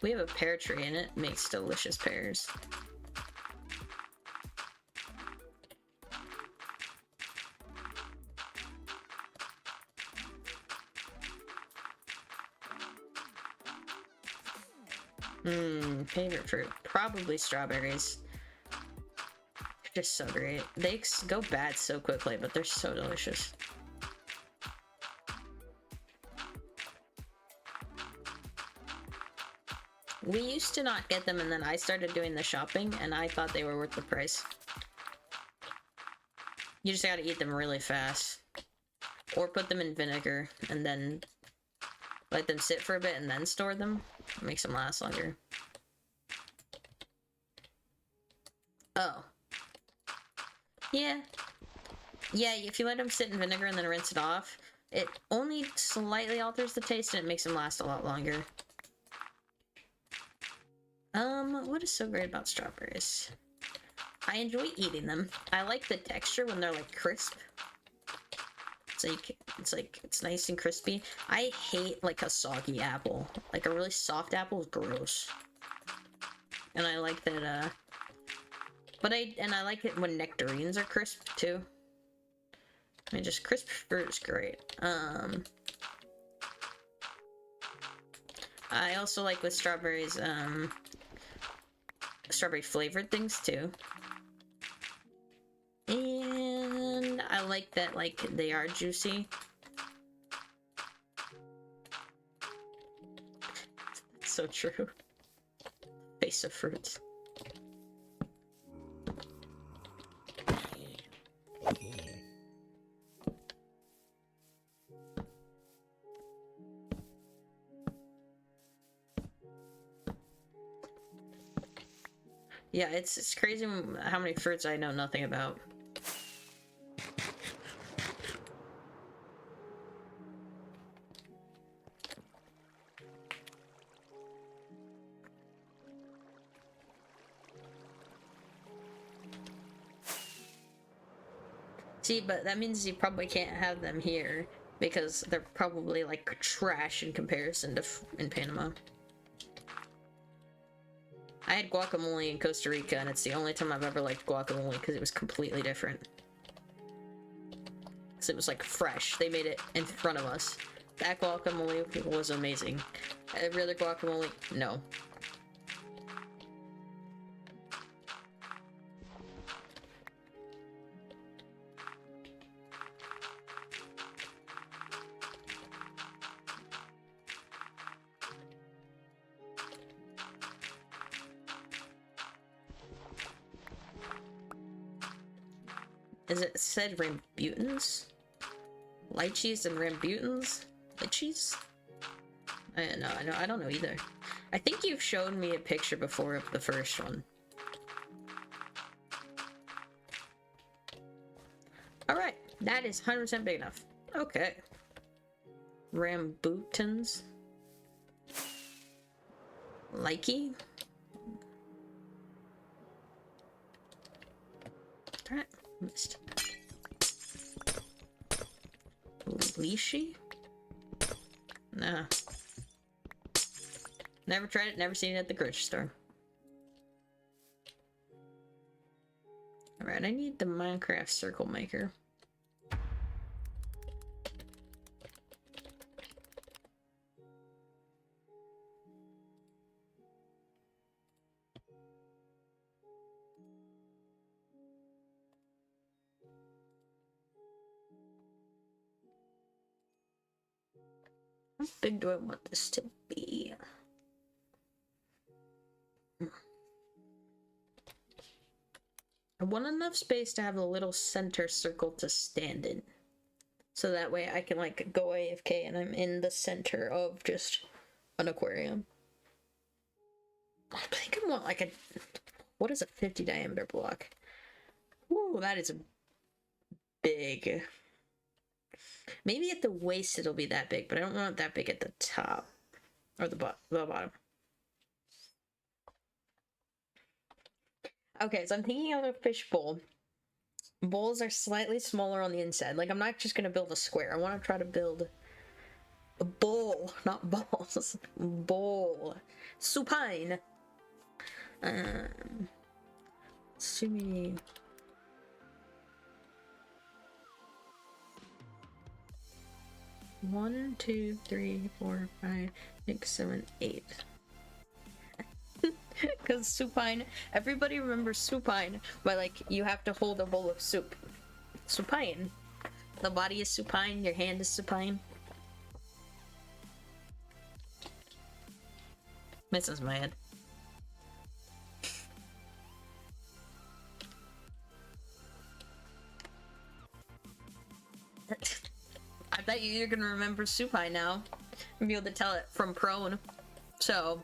We have a pear tree and it makes delicious pears. Favorite fruit. Probably strawberries. They're just so great. They go bad so quickly, but they're so delicious. We used to not get them, and then I started doing the shopping, and I thought they were worth the price. You just gotta eat them really fast. Or put them in vinegar, and then let them sit for a bit, and then store them. It makes them last longer. Oh. Yeah. Yeah, if you let them sit in vinegar and then rinse it off, it only slightly alters the taste, and it makes them last a lot longer. What is so great about strawberries? I enjoy eating them. I like the texture when they're like crisp. It's nice and crispy. I hate like a soggy apple. Like a really soft apple is gross. And I like that, I like it when nectarines are crisp too. I mean, just crisp fruit is great. I also like with strawberries, strawberry flavored things too. And I like that, like, they are juicy. So true. Face of fruits. Yeah, it's crazy how many fruits I know nothing about. See, but that means you probably can't have them here because they're probably like trash in comparison to in Panama. I had guacamole in Costa Rica, and it's the only time I've ever liked guacamole because it was completely different. Because it was like fresh. They made it in front of us. That guacamole was amazing. Every other guacamole, no. Is it said rambutans? Lychees and rambutans? Lychees? I don't know either. I think you've shown me a picture before of the first one. Alright, that is 100% big enough. Okay. Rambutans. Likey. Alright, missed. Leashy? Nah. Never tried it, never seen it at the grocery store. Alright, I need the Minecraft circle maker. How big do I want this to be? I want enough space to have a little center circle to stand in. So that way I can like go AFK and I'm in the center of just an aquarium. I think I want like a... What is a 50 diameter block? Ooh, that is big. Maybe at the waist it'll be that big, but I don't want it that big at the top. Or the bottom. Okay, so I'm thinking of a fish bowl. Bowls are slightly smaller on the inside. Like, I'm not just gonna build a square. I want to try to build a bowl, not balls. Bowl. Supine. Sumi. 1, 2, 3, 4, 5, 6, 7, 8. Because supine, everybody remembers supine by like you have to hold a bowl of soup. Supine. The body is supine, your hand is supine. Misses my head. I bet you're gonna remember Supai now and be able to tell it from prone. So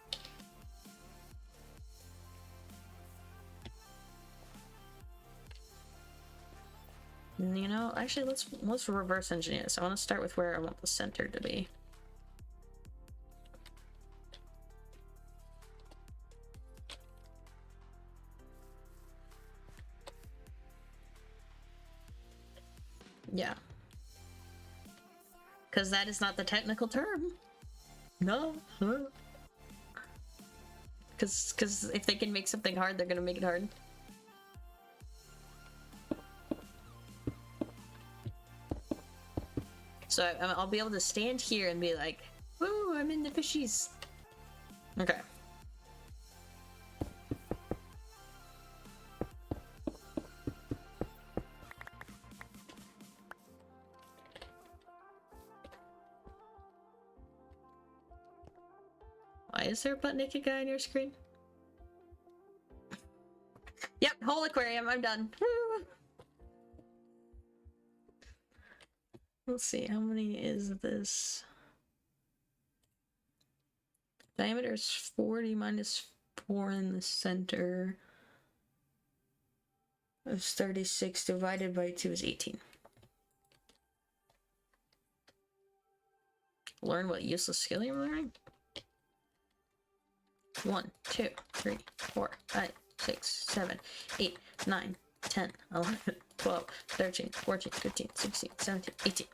you know, actually let's reverse engineer this. I want to start with where I want the center to be. Yeah. Because that is not the technical term. No. Because if they can make something hard, they're gonna make it hard. So I'll be able to stand here and be like, "Woo, I'm in the fishies." Okay. Why is there a butt naked guy on your screen? Yep, whole aquarium, I'm done. Woo! Let's see, how many is this? Diameter is 40 minus 4 in the center. It's 36 divided by 2 is 18. Learn what useless skill you're learning? 1, 2, 3, 4, 5, 6, 7, 8, 9, 10, 11, 12, 13, 14, 15, 16, 17, 18.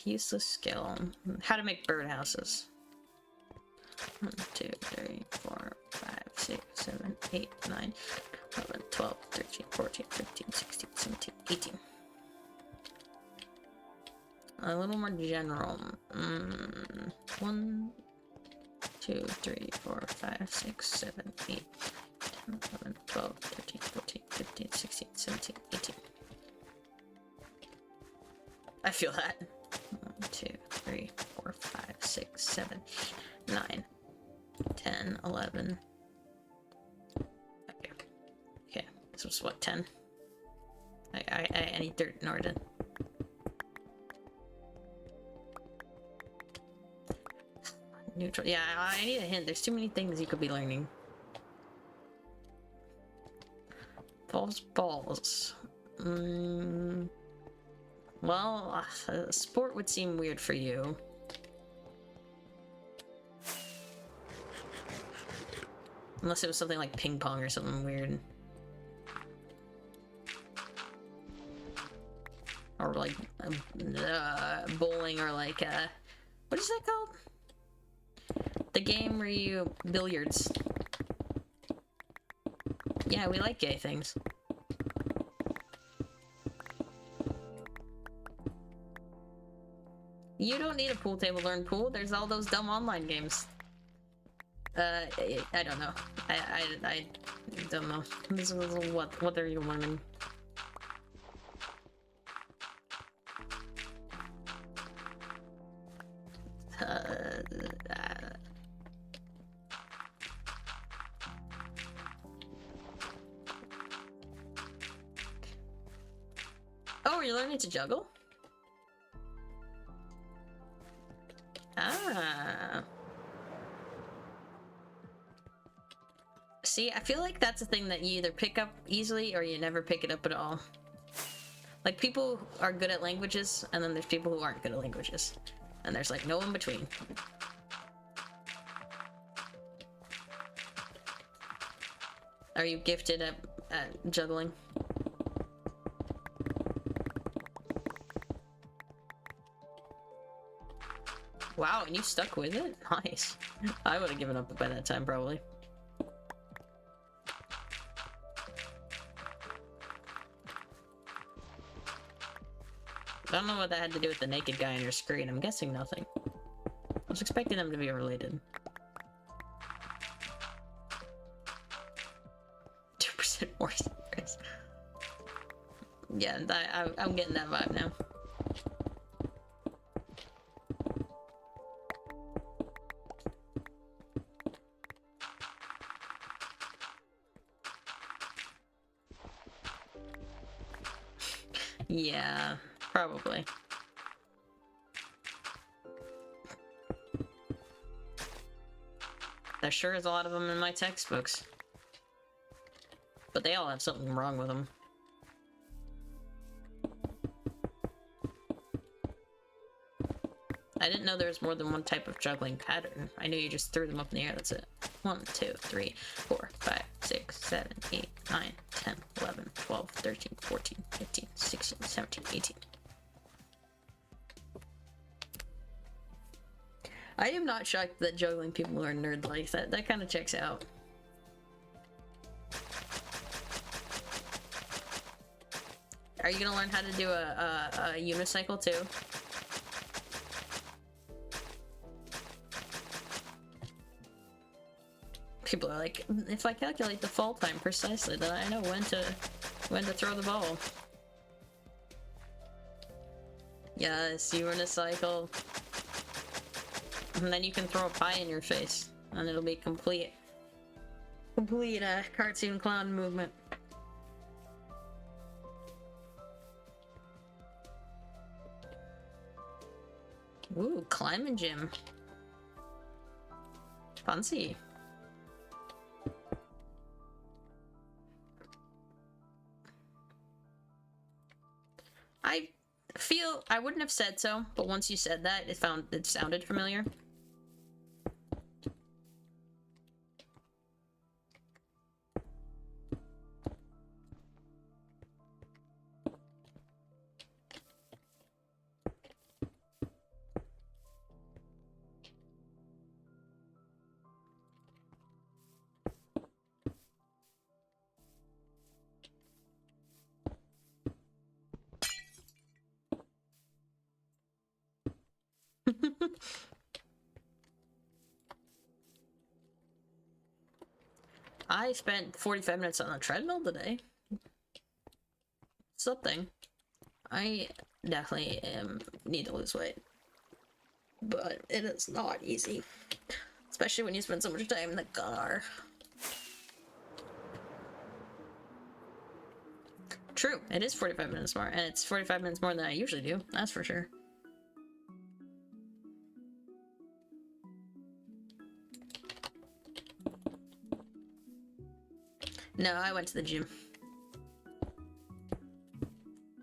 Useless skill. How to make birdhouses. 1, 2, 3, 4, 5, 6, 7, 8, 9, 11, 12, 13, 14, 15, 16, 17, 18. A little more general. 1, 2, 3, 4, 5, 6, 7, 8, 10, 11, 12, 13, 14, 15, 16, 17, 18. I feel that. 1, 2, 3, 4, 5, 6, 7, 9, 10, 11. Okay. Okay. This was what, 10? I need dirt in order to... Neutral. Yeah, I need a hint. There's too many things you could be learning. Balls. Well, sport would seem weird for you. Unless it was something like ping pong or something weird. Or like bowling, or like what is that called? The game where you billiards. Yeah, we like gay things. You don't need a pool table to learn pool. There's all those dumb online games. I don't know. I don't know. This is what are you learning? Oh, you're learning to juggle? Ah. See, I feel like that's a thing that you either pick up easily or you never pick it up at all. Like, people are good at languages, and then there's people who aren't good at languages. And there's, like, no in between. Are you gifted at juggling? Wow, and you stuck with it? Nice. I would have given up by that time, probably. I don't know what that had to do with the naked guy on your screen. I'm guessing nothing. I was expecting them to be related. 2% more secrets. Yeah, I'm getting that vibe now. Yeah, probably. There sure is a lot of them in my textbooks. But they all have something wrong with them. I didn't know there was more than one type of juggling pattern. I knew you just threw them up in the air, that's it. 1, 2, 3, 4, 5, 6, 7, 8, 9, 10, 11, 12, 13, 14, 15, 16, 17, 18. I am not shocked that juggling people are nerd like that. That kind of checks out. Are you gonna learn how to do a unicycle too? People are like, if I calculate the fall time precisely, then I know when to throw the ball. Yes, unicycle. And then you can throw a pie in your face, and it'll be complete cartoon clown movement. Ooh, climbing gym. Fancy. I feel I wouldn't have said so, but once you said that, it sounded familiar. I spent 45 minutes on the treadmill today. Something. I definitely need to lose weight. But it is not easy. Especially when you spend so much time in the car. True, it is 45 minutes more, and it's 45 minutes more than I usually do, that's for sure. No, I went to the gym.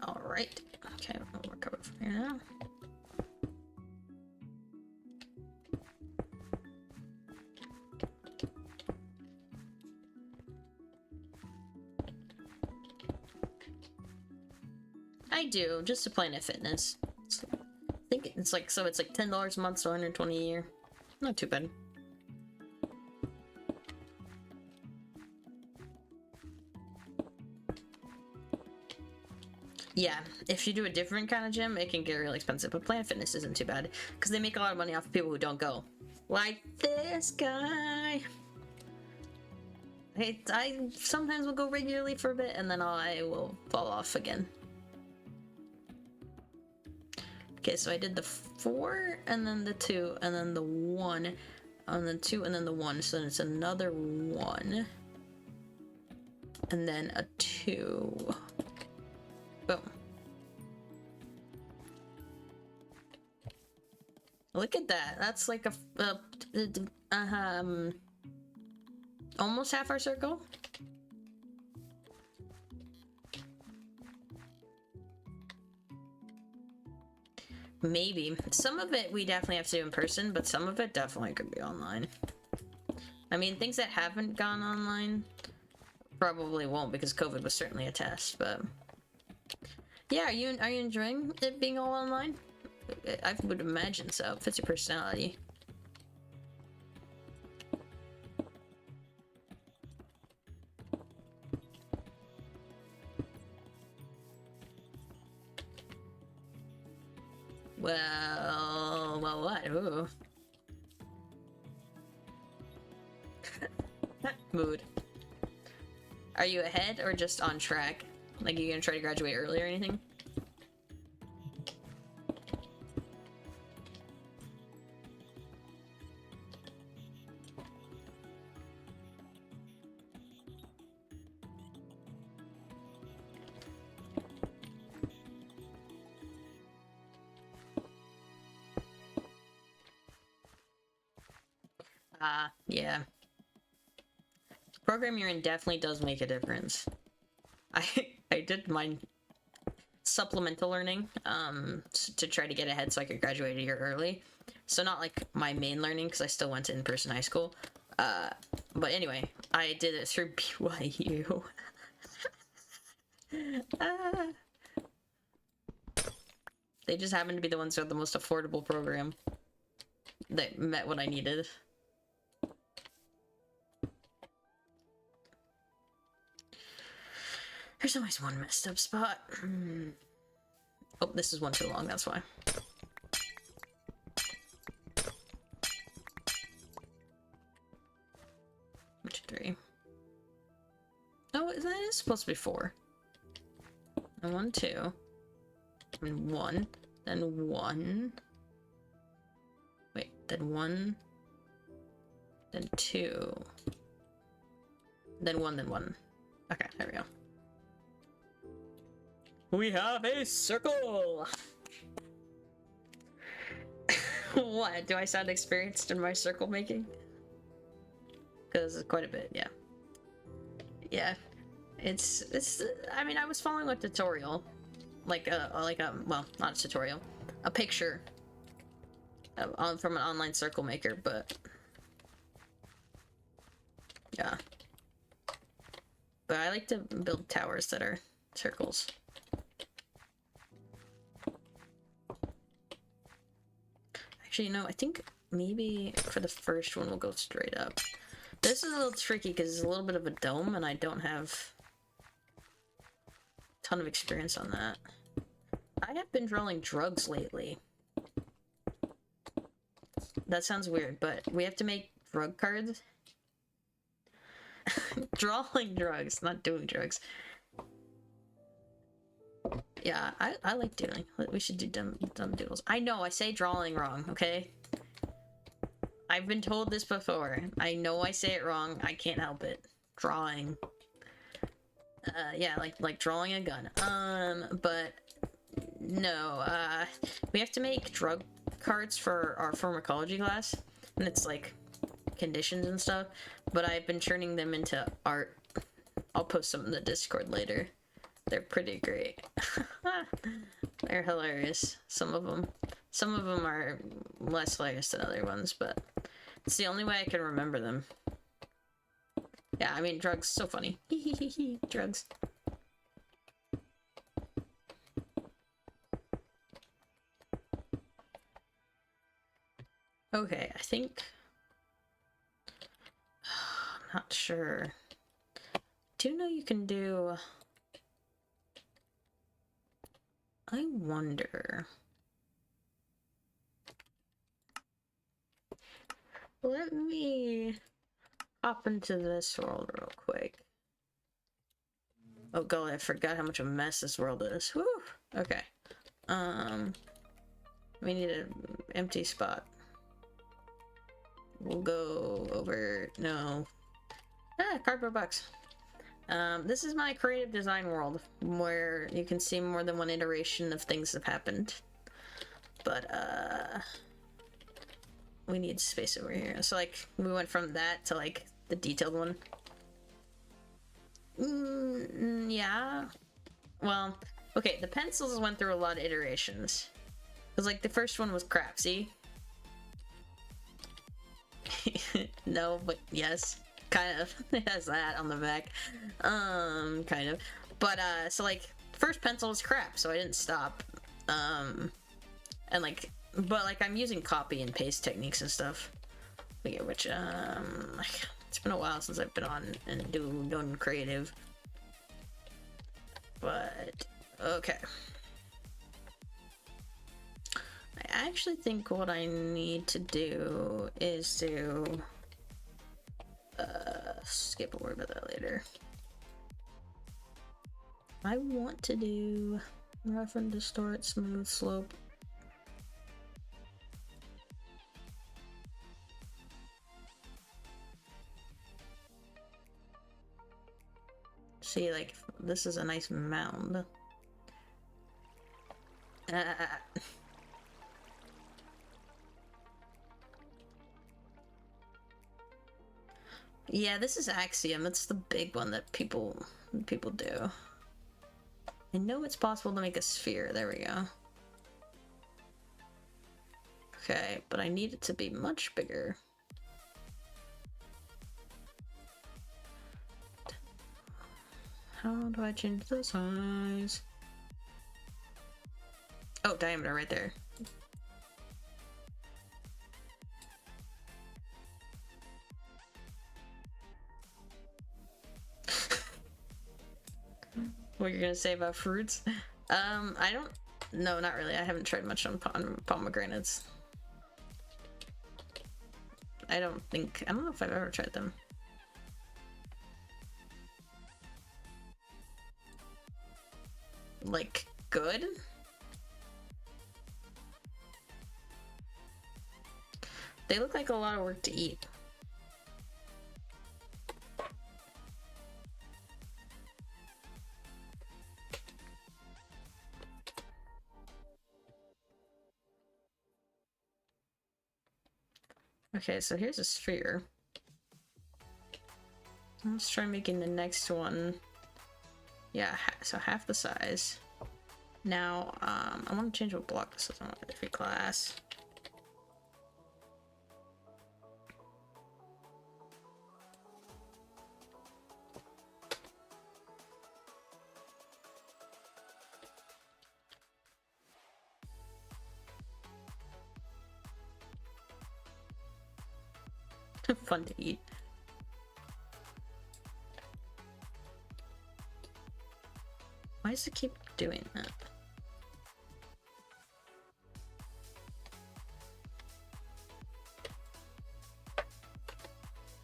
Alright. Okay, we'll work out from here now. I do, just to Planet Fitness. I think it's like, so it's like $10 a month, so $120 a year. Not too bad. Yeah, if you do a different kind of gym, it can get really expensive, but Planet Fitness isn't too bad, because they make a lot of money off of people who don't go. Like this guy! I sometimes will go regularly for a bit, and then I will fall off again. Okay, so I did the 4, and then the 2, and then the 1, and then 2, and then the 1, so then it's another 1, and then a 2. Boom. Look at that. That's like almost half our circle. Maybe. Some of it we definitely have to do in person, but some of it definitely could be online. I mean, things that haven't gone online probably won't, because COVID was certainly a test, but... Yeah, are you enjoying it being all online? I would imagine so. It fits your personality. Well, what? Ooh. Mood. Are you ahead or just on track? Like, you gonna try to graduate early or anything? Yeah. The program you're in definitely does make a difference. I I did my supplemental learning to try to get ahead so I could graduate a year early. So not like my main learning because I still went to in-person high school. But anyway, I did it through BYU. They just happened to be the ones who had the most affordable program that met what I needed. There's always one messed up spot. Oh, this is one too long, that's why. Which 3? Oh, that is supposed to be 4. And 1, 2. And 1. Then 1. Wait, then 1. Then 2. Then 1, then 1. Okay, there we go. We have a circle! What? Do I sound experienced in my circle making? Because quite a bit, yeah. Yeah. It's I mean, I was following a tutorial. Well, not a tutorial. A picture from an online circle maker, but yeah. But I like to build towers that are circles. Actually, you know, I think maybe for the first one we'll go straight up. This is a little tricky because it's a little bit of a dome and I don't have a ton of experience on that. I have been drawing drugs lately. That sounds weird, but we have to make drug cards. Drawing drugs, not doing drugs. Yeah, I like doodling. We should do dumb doodles. I know, I say drawing wrong, okay? I've been told this before. I know I say it wrong. I can't help it. Drawing. Yeah, like drawing a gun. But no, we have to make drug cards for our pharmacology class, and it's like conditions and stuff, but I've been turning them into art. I'll post some in the Discord later. They're pretty great. They're hilarious. Some of them are less hilarious than other ones, but it's the only way I can remember them. Yeah, I mean, drugs, so funny. Drugs. Okay, I think... I'm not sure. Do you know you can do... I wonder... Let me hop into this world real quick. Oh god, I forgot how much of a mess this world is. Whew! Okay. We need an empty spot. We'll go over... No. Cardboard box. This is my creative design world, where you can see more than one iteration of things that have happened. But, we need space over here. So, like, we went from that to, like, the detailed one. Yeah. Well, okay, the pencils went through a lot of iterations. Because, like, the first one was crap, see? No, but yes. Kind of. It has that on the back. Kind of. But, so, like, first pencil was crap, so I didn't stop. And, like, but, like, I'm using copy and paste techniques and stuff. Which, it's been a while since I've been on and doing creative. But, okay. I actually think what I need to do is to skip a word about that later. I want to do rough and distort, smooth slope. See, like, this is a nice mound. Yeah, this is Axiom. It's the big one that people do. I know it's possible to make a sphere. There we go. Okay, but I need it to be much bigger. How do I change the size? Oh, diameter right there. What you're gonna say about fruits? I don't. No, not really. I haven't tried much on pomegranates. I don't know if I've ever tried them. Like, good? They look like a lot of work to eat. Okay, so here's a sphere. Let's try making the next one. Yeah, so half the size. Now, I want to change what block this is on every class. Fun to eat. Why does it keep doing that?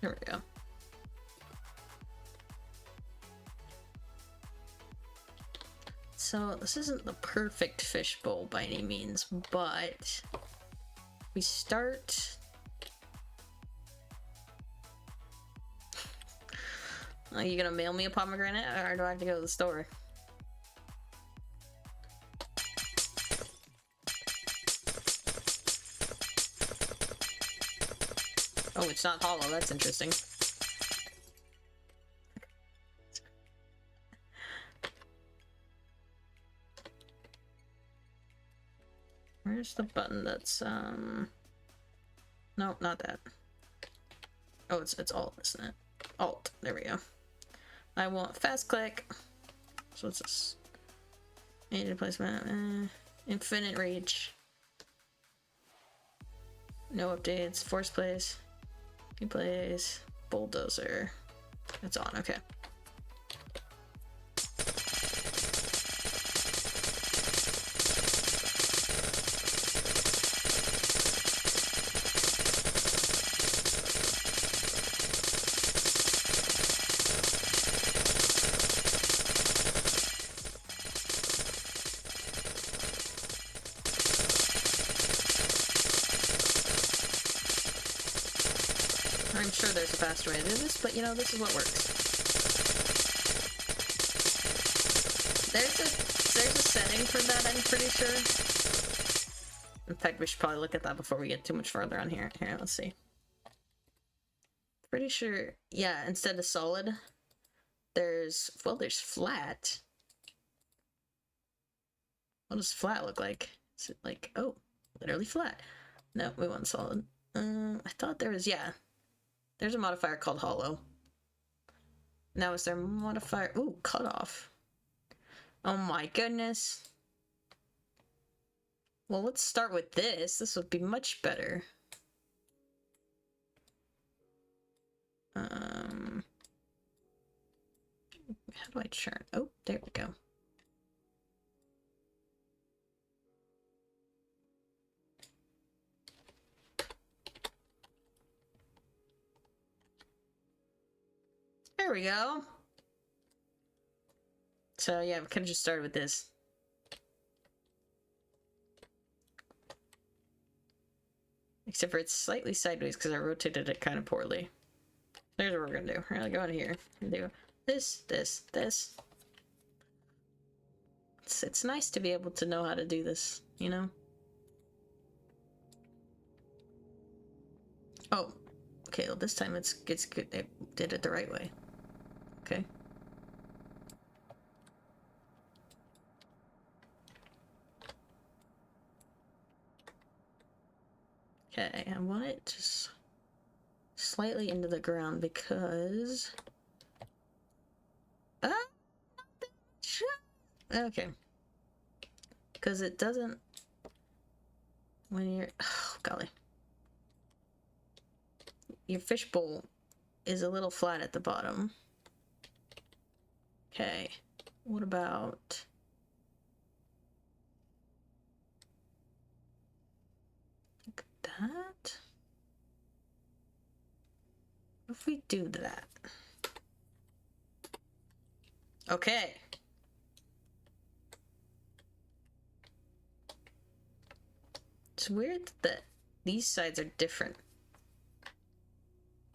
There we go. So this isn't the perfect fishbowl by any means, but we start. Are you gonna mail me a pomegranate, or do I have to go to the store? Oh, it's not hollow. That's interesting. Where's the button that's, no, not that. Oh, it's Alt, isn't it? Alt. There we go. I want fast click. So what's this? Agent placement. Infinite reach. No updates. Force place. Replace. Bulldozer. It's on. Okay. I'm sure there's a faster way to do this, but you know, this is what works. There's a setting for that, I'm pretty sure. In fact, we should probably look at that before we get too much further on here. Here, let's see. Pretty sure, yeah, instead of solid, there's flat. What does flat look like? Is it like, oh, literally flat? No, we want solid. I thought there was, yeah. There's a modifier called hollow. Now is there a modifier? Ooh, cutoff. Oh my goodness. Well, let's start with this. This would be much better. How do I churn? Oh, there we go. There we go. So yeah, we could have just started with this. Except for it's slightly sideways because I rotated it kind of poorly. Here's what we're gonna do. We're gonna go in here and do this. It's nice to be able to know how to do this, you know? Oh, okay, well, this time it's good. It did it the right way. Okay. Okay, I want it just slightly into the ground because... Ah! Okay. Because it doesn't... When you're... Oh, golly. Your fishbowl is a little flat at the bottom. Okay. What about... Like that? What if we do that? Okay. It's weird that these sides are different.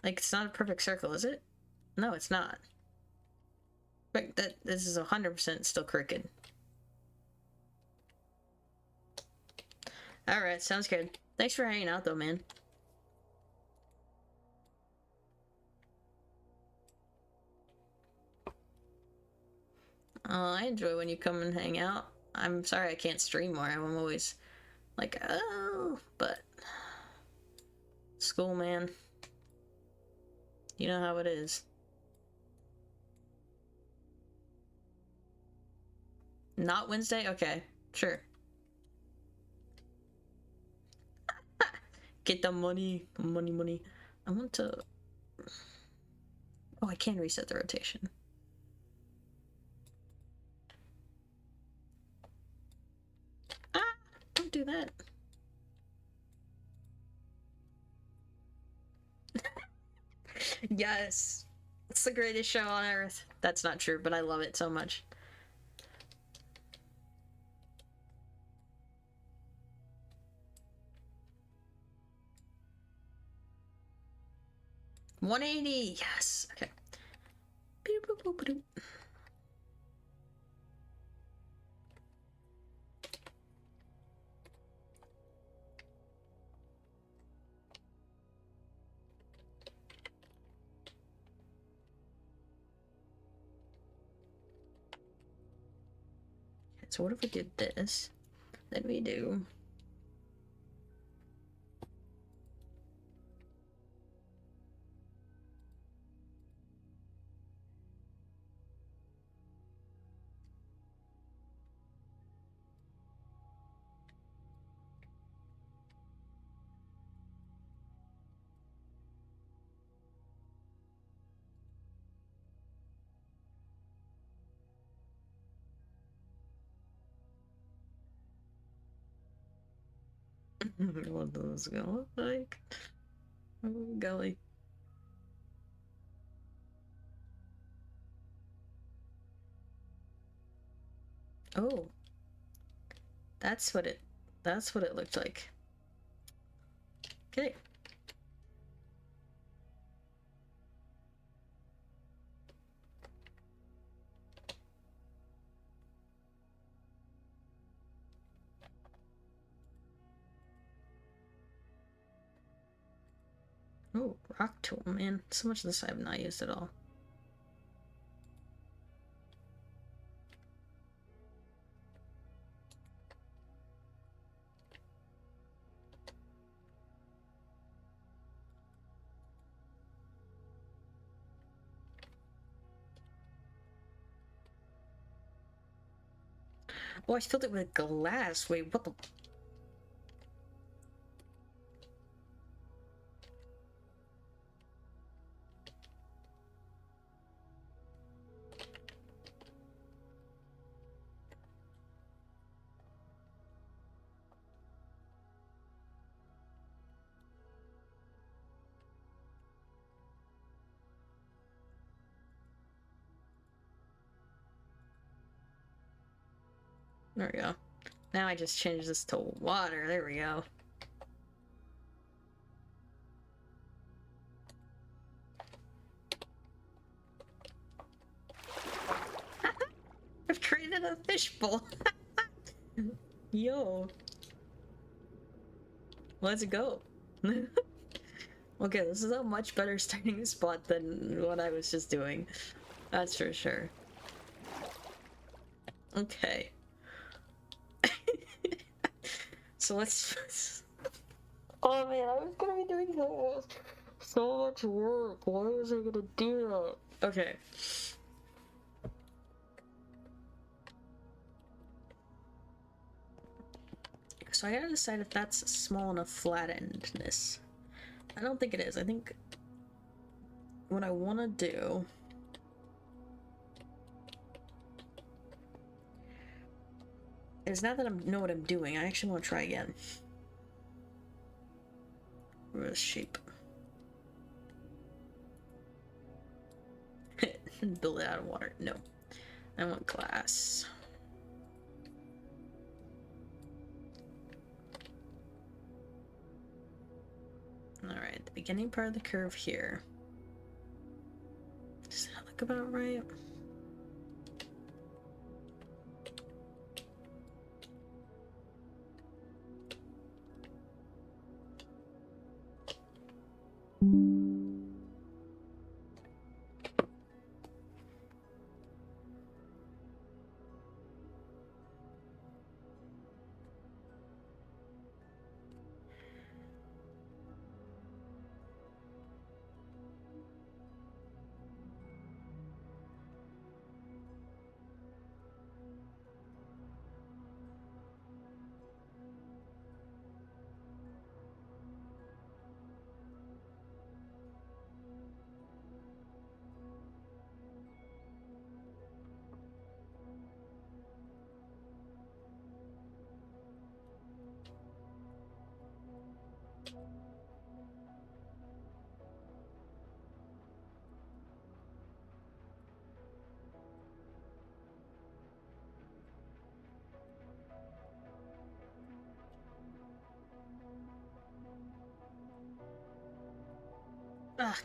Like, it's not a perfect circle, is it? No, it's not. But this is 100% still crooked. Alright, sounds good. Thanks for hanging out, though, man. I enjoy when you come and hang out. I'm sorry I can't stream more. I'm always like, oh, but... School, man. You know how it is. Not Wednesday? Okay, sure. Get the money. Money. I want to... Oh, I can reset the rotation. Ah! Don't do that. Yes! It's the greatest show on earth. That's not true, but I love it so much. $180! Yes! Okay. So what if we did this? Then we do... What does this gonna look like? Oh, golly. Oh. That's what it looked like. Okay. Oh, rock tool, man. So much of this I have not used at all. Oh, I filled it with glass. Wait, what the... There we go. Now I just changed this to water. There we go. I've created a fishbowl. Yo. Let's go. Okay, this is a much better starting spot than what I was just doing. That's for sure. Okay. So let's... Oh man, I was gonna be doing so much work. Why was I gonna do that? Okay. So I gotta decide if that's small enough flat-endedness. I don't think it is. I think what I want to do is, now that I know what I'm doing, I actually want to try again. With shape. Build it out of water. No. I want glass. Alright, the beginning part of the curve here. Does that look about right? Ah.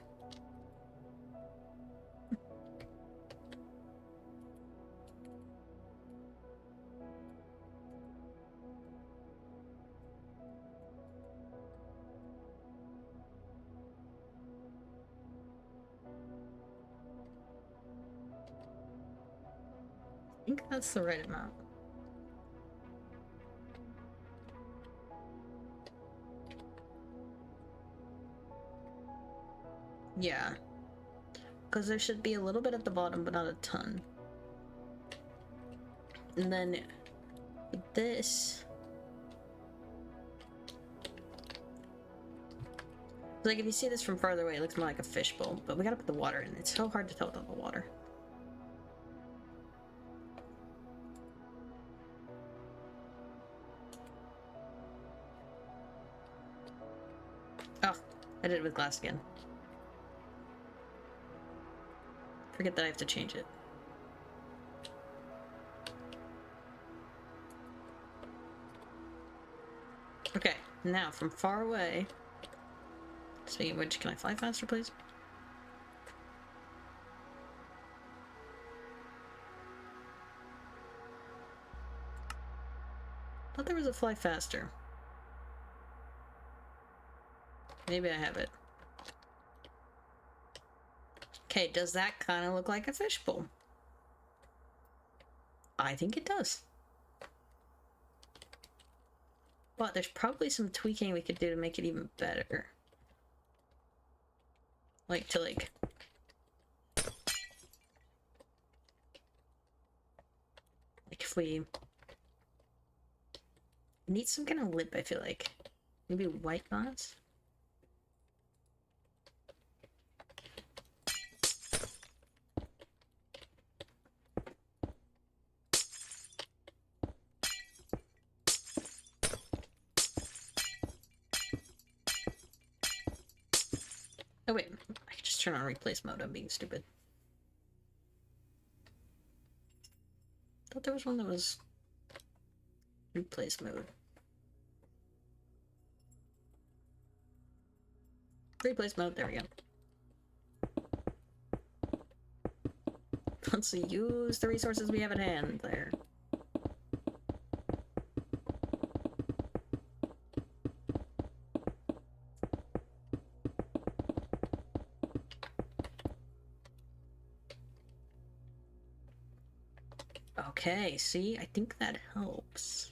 I think that's the right amount. Yeah. Because there should be a little bit at the bottom, but not a ton. And then with this... Like, if you see this from farther away, it looks more like a fishbowl. But we gotta put the water in. It's so hard to tell without the water. Oh, I did it with glass again. Forget that I have to change it. Okay, now from far away... Speaking of which, can I fly faster, please? Thought there was a fly faster. Maybe I have it. Okay, does that kind of look like a fishbowl? I think it does. But there's probably some tweaking we could do to make it even better. Like, if we need some kind of lip, I feel like. Maybe white glass? Oh wait, I can just turn on replace mode. I'm being stupid. Thought there was one that was replace mode. Replace mode, there we go. Let's use the resources we have at hand there. Okay, see, I think that helps.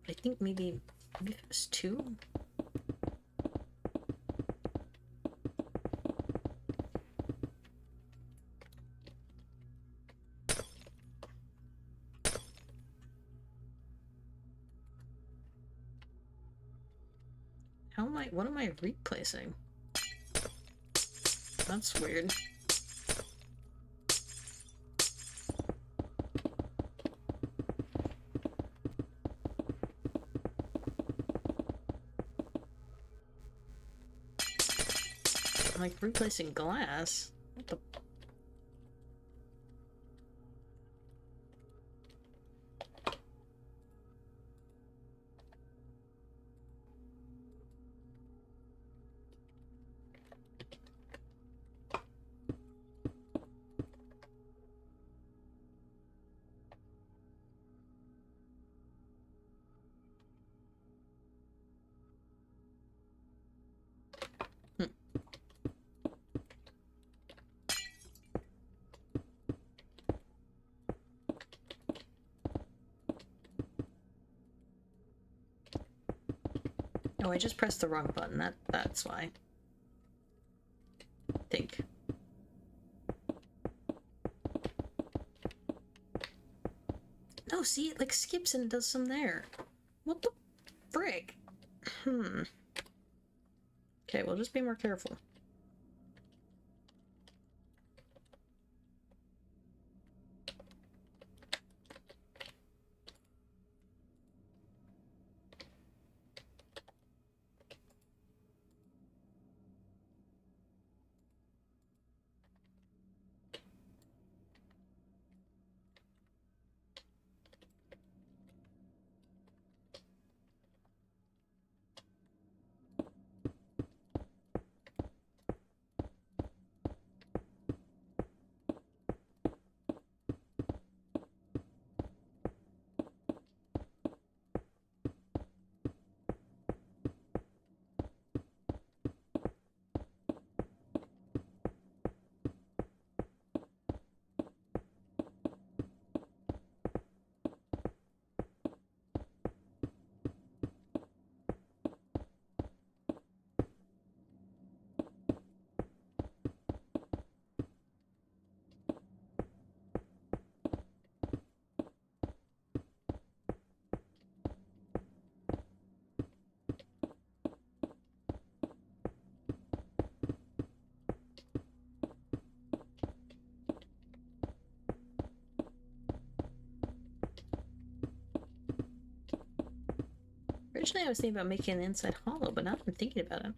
I think maybe if it was 2. What am I replacing? That's weird. I'm like replacing glass. What the? Oh, I just pressed the wrong button. That's why. I think. No, see, it like skips and it does some there. What the frick? Okay, we'll just be more careful. Originally, I was thinking about making the inside hollow, but now that I'm thinking about it,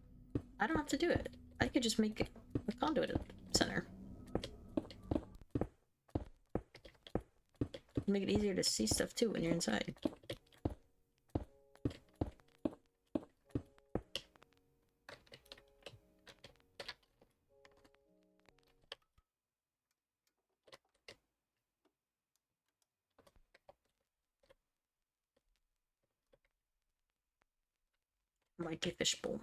I don't have to do it. I could just make a conduit at the center. Make it easier to see stuff too when you're inside. Mighty fishbowl.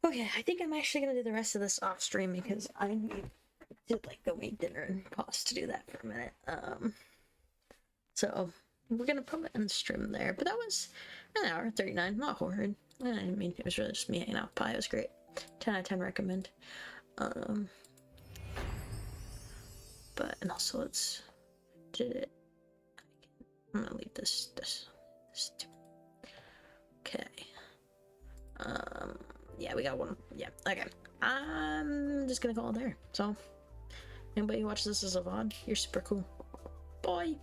Okay, I think I'm actually gonna do the rest of this off stream because I need to like go eat dinner and pause to do that for a minute. So we're gonna probably end stream there, but that was an hour 39, not horrid. I mean, it was really just me hanging out with Pi. It was great. 10 out of 10 recommend. But and also let's did it. I'm gonna leave this too. Okay. Yeah, we got one. Yeah, okay. I'm just gonna call it there. So, anybody who watches this as a VOD, you're super cool. Bye.